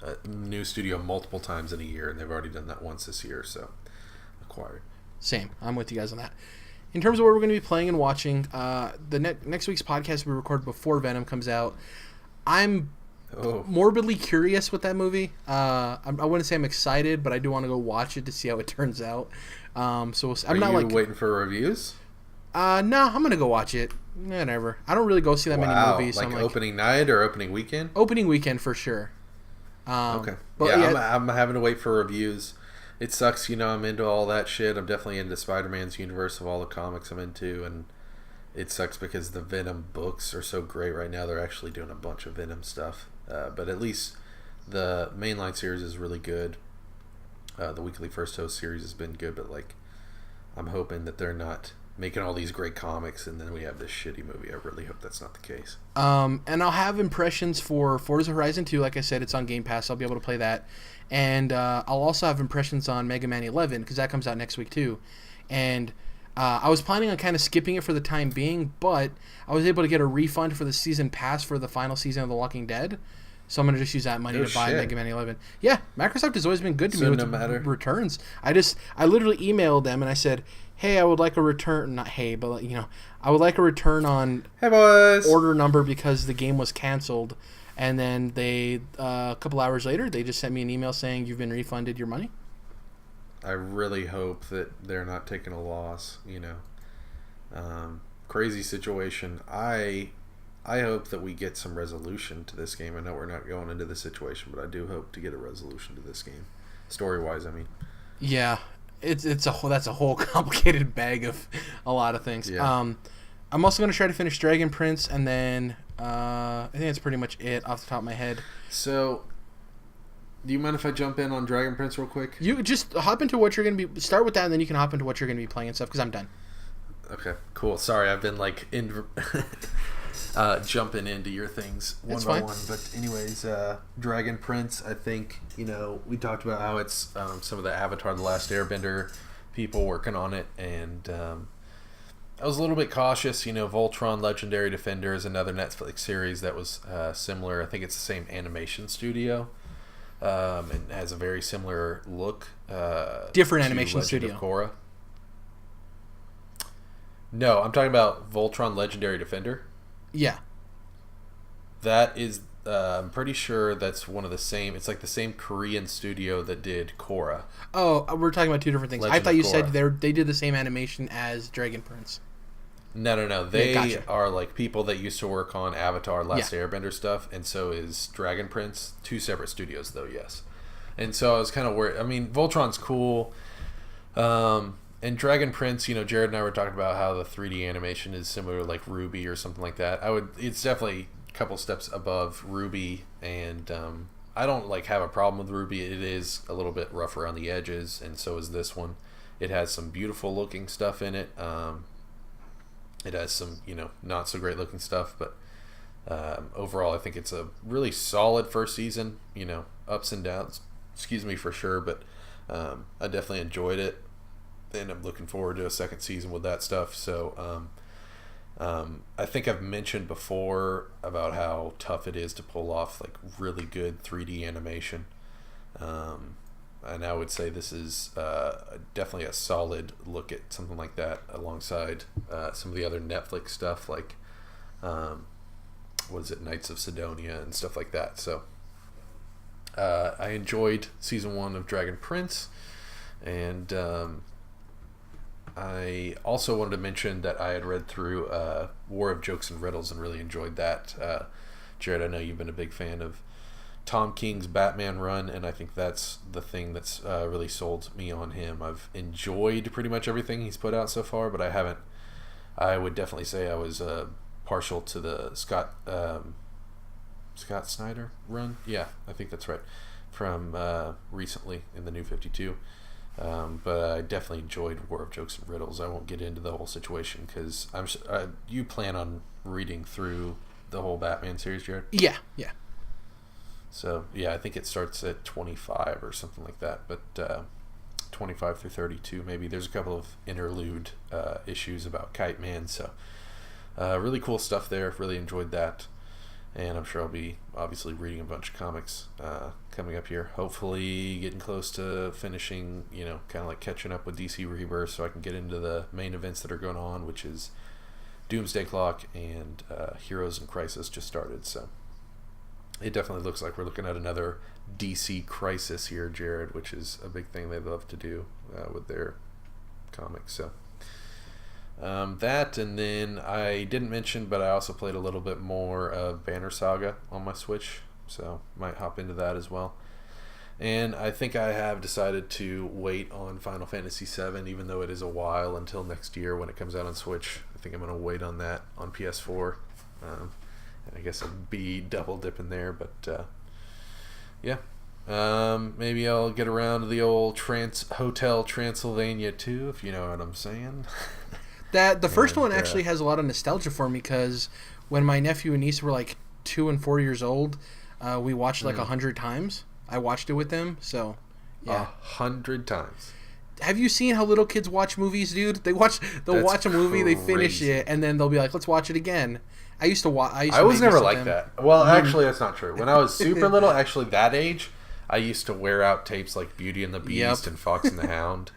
A new studio multiple times in a year, and they've already done that once this year, so acquired. Same. I'm with you guys on that. In terms of what we're going to be playing and watching, the next week's podcast we record before Venom comes out. I'm morbidly curious with that movie. I wouldn't say I'm excited, but I do want to go watch it to see how it turns out. So I'm not like waiting for reviews. No, I'm gonna go watch it. Whatever. I don't really go see that many movies. Like so opening night or opening weekend? Opening weekend for sure. Okay. But I'm having to wait for reviews. It sucks, I'm into all that shit. I'm definitely into Spider-Man's universe of all the comics I'm into, and it sucks because the Venom books are so great right now. They're actually doing a bunch of Venom stuff. But at least the mainline series is really good. The Weekly First Host series has been good, but like, I'm hoping that they're not making all these great comics and then we have this shitty movie. I really hope that's not the case. And I'll have impressions for Forza Horizon 2. Like I said, it's on Game Pass. I'll be able to play that. And I'll also have impressions on Mega Man 11 because that comes out next week too. And I was planning on kind of skipping it for the time being, but I was able to get a refund for the season pass for the final season of The Walking Dead. So I'm going to just use that money to buy Mega Man 11. Yeah, Microsoft has always been good to me with returns. I literally emailed them and I said, hey, I would like a return. Not hey, but I would like a return on order number because the game was canceled. And then they, a couple hours later, they just sent me an email saying you've been refunded your money. I really hope that they're not taking a loss, Crazy situation. I hope that we get some resolution to this game. I know we're not going into the situation, but I do hope to get a resolution to this game. Story-wise, I mean. Yeah. That's a whole complicated bag of a lot of things. Yeah. I'm also going to try to finish Dragon Prince, and then I think that's pretty much it off the top of my head. So, do you mind if I jump in on Dragon Prince real quick? You just hop into what you're going to be... Start with that, and then you can hop into what you're going to be playing and stuff, because I'm done. Okay, cool. Sorry, I've been like jumping into your things one by one. But anyways, Dragon Prince, I think, we talked about how it's some of the Avatar The Last Airbender people working on it, and I was a little bit cautious. Voltron Legendary Defender is another Netflix series that was similar. I think it's the same animation studio, and has a very similar look. Different animation Legend studio. Of Korra. No, I'm talking about Voltron Legendary Defender. Yeah. That is, I'm pretty sure that's one of the same. It's like the same Korean studio that did Korra. Oh, we're talking about two different things. Legend I thought you of said Korra. they did the same animation as Dragon Prince. No. They gotcha. are like people that used to work on Avatar, Last Airbender stuff, and so is Dragon Prince. Two separate studios, though, yes. And so I was kind of worried. I mean, Voltron's cool. And Dragon Prince, Jared and I were talking about how the 3D animation is similar to like Ruby or something like that. It's definitely a couple steps above Ruby, and I don't like have a problem with Ruby. It is a little bit rough around the edges, and so is this one. It has some beautiful looking stuff in it. It has some, not so great looking stuff, but overall I think it's a really solid first season. Ups and downs, for sure, but I definitely enjoyed it. And I'm looking forward to a second season with that stuff. So I think I've mentioned before about how tough it is to pull off like really good 3D animation. And I would say this is definitely a solid look at something like that alongside some of the other Netflix stuff like Knights of Sidonia and stuff like that. So I enjoyed season 1 of Dragon Prince, and I also wanted to mention that I had read through War of Jokes and Riddles and really enjoyed that. Jared, I know you've been a big fan of Tom King's Batman run, and I think that's the thing that's really sold me on him. I've enjoyed pretty much everything he's put out so far, but I would definitely say I was partial to the Scott Snyder run. Yeah, I think that's right, from recently in the New 52. But I definitely enjoyed War of Jokes and Riddles. I won't get into the whole situation because you plan on reading through the whole Batman series, Jared? Yeah. So, yeah, I think it starts at 25 or something like that, but 25 through 32 maybe. There's a couple of interlude issues about Kite Man, so really cool stuff there. Really enjoyed that. And I'm sure I'll be obviously reading a bunch of comics coming up here. Hopefully getting close to finishing, kind of like catching up with DC Rebirth so I can get into the main events that are going on, which is Doomsday Clock and Heroes in Crisis just started. So it definitely looks like we're looking at another DC Crisis here, Jared, which is a big thing they love to do with their comics. So that, and then I didn't mention, but I also played a little bit more of Banner Saga on my Switch, so might hop into that as well. And I think I have decided to wait on Final Fantasy VII, even though it is a while until next year when it comes out on Switch. I think I'm going to wait on that on PS4. And I guess I'd be double dipping there, but yeah. Maybe I'll get around to the old Hotel Transylvania too, if you know what I'm saying. The first one actually has a lot of nostalgia for me because when my nephew and niece were like 2 and 4 years old, we watched like 100 times. I watched it with them, so yeah. 100 times. Have you seen how little kids watch movies, dude? They'll watch a movie, they finish it, and then they'll be like, "Let's watch it again." I used to watch. I was never like that. Well, actually, that's not true. When I was super little, actually that age, I used to wear out tapes like Beauty and the Beast and Fox and the Hound.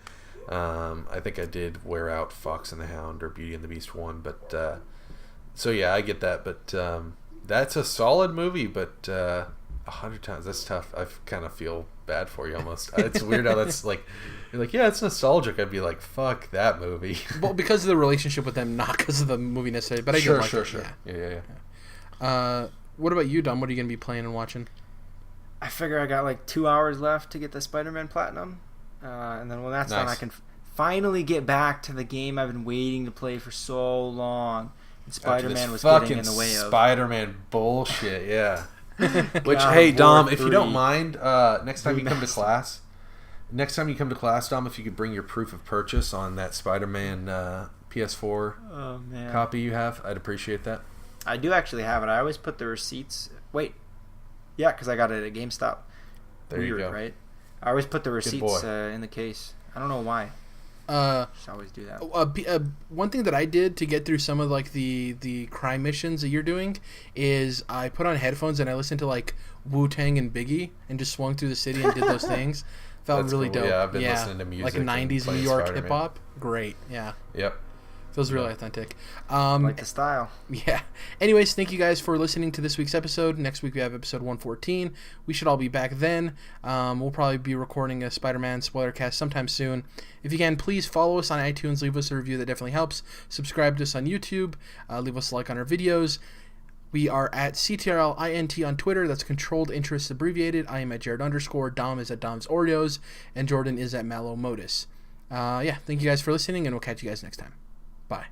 I think I did wear out Fox and the Hound or Beauty and the Beast 1, but so yeah, I get that. But that's a solid movie, but 100 times, that's tough. I kind of feel bad for you almost. It's weird how that's like, you're like, yeah, it's nostalgic. I'd be like, fuck that movie. Well, because of the relationship with them, not because of the movie necessarily. But I sure, did like sure. it. Yeah. What about you, Dom? What are you going to be playing and watching? I figure I got like 2 hours left to get the Spider-Man Platinum. And then when that's done, I can finally get back to the game I've been waiting to play for so long. And Spider-Man was getting in the way of. Spider-Man bullshit, yeah. Which, hey, Dom, if you don't mind, next time you come to class, Dom, if you could bring your proof of purchase on that Spider-Man PS4 copy you have, I'd appreciate that. I do actually have it. I always put the receipts. Wait. Yeah, because I got it at GameStop. There you go. Right? I always put the receipts in the case. I don't know why. Just always do that. One thing that I did to get through some of like the crime missions that you're doing is I put on headphones and I listened to like Wu-Tang and Biggie and just swung through the city and did those things. Felt That's really cool. dope. Yeah, I've been listening to music. Like 90s New York Spider-Man. hip hop. Great. Yeah. Yep. Feels really authentic. Like the style. Yeah. Anyways, thank you guys for listening to this week's episode. Next week we have episode 114. We should all be back then. We'll probably be recording a Spider-Man spoiler cast sometime soon. If you can, please follow us on iTunes. Leave us a review. That definitely helps. Subscribe to us on YouTube. Leave us a like on our videos. We are at CTRLINT on Twitter. That's Controlled Interest abbreviated. I am at Jared _ Dom is at Dom's Oreos. And Jordan is at Mallow Modus. Thank you guys for listening, and we'll catch you guys next time. Bye.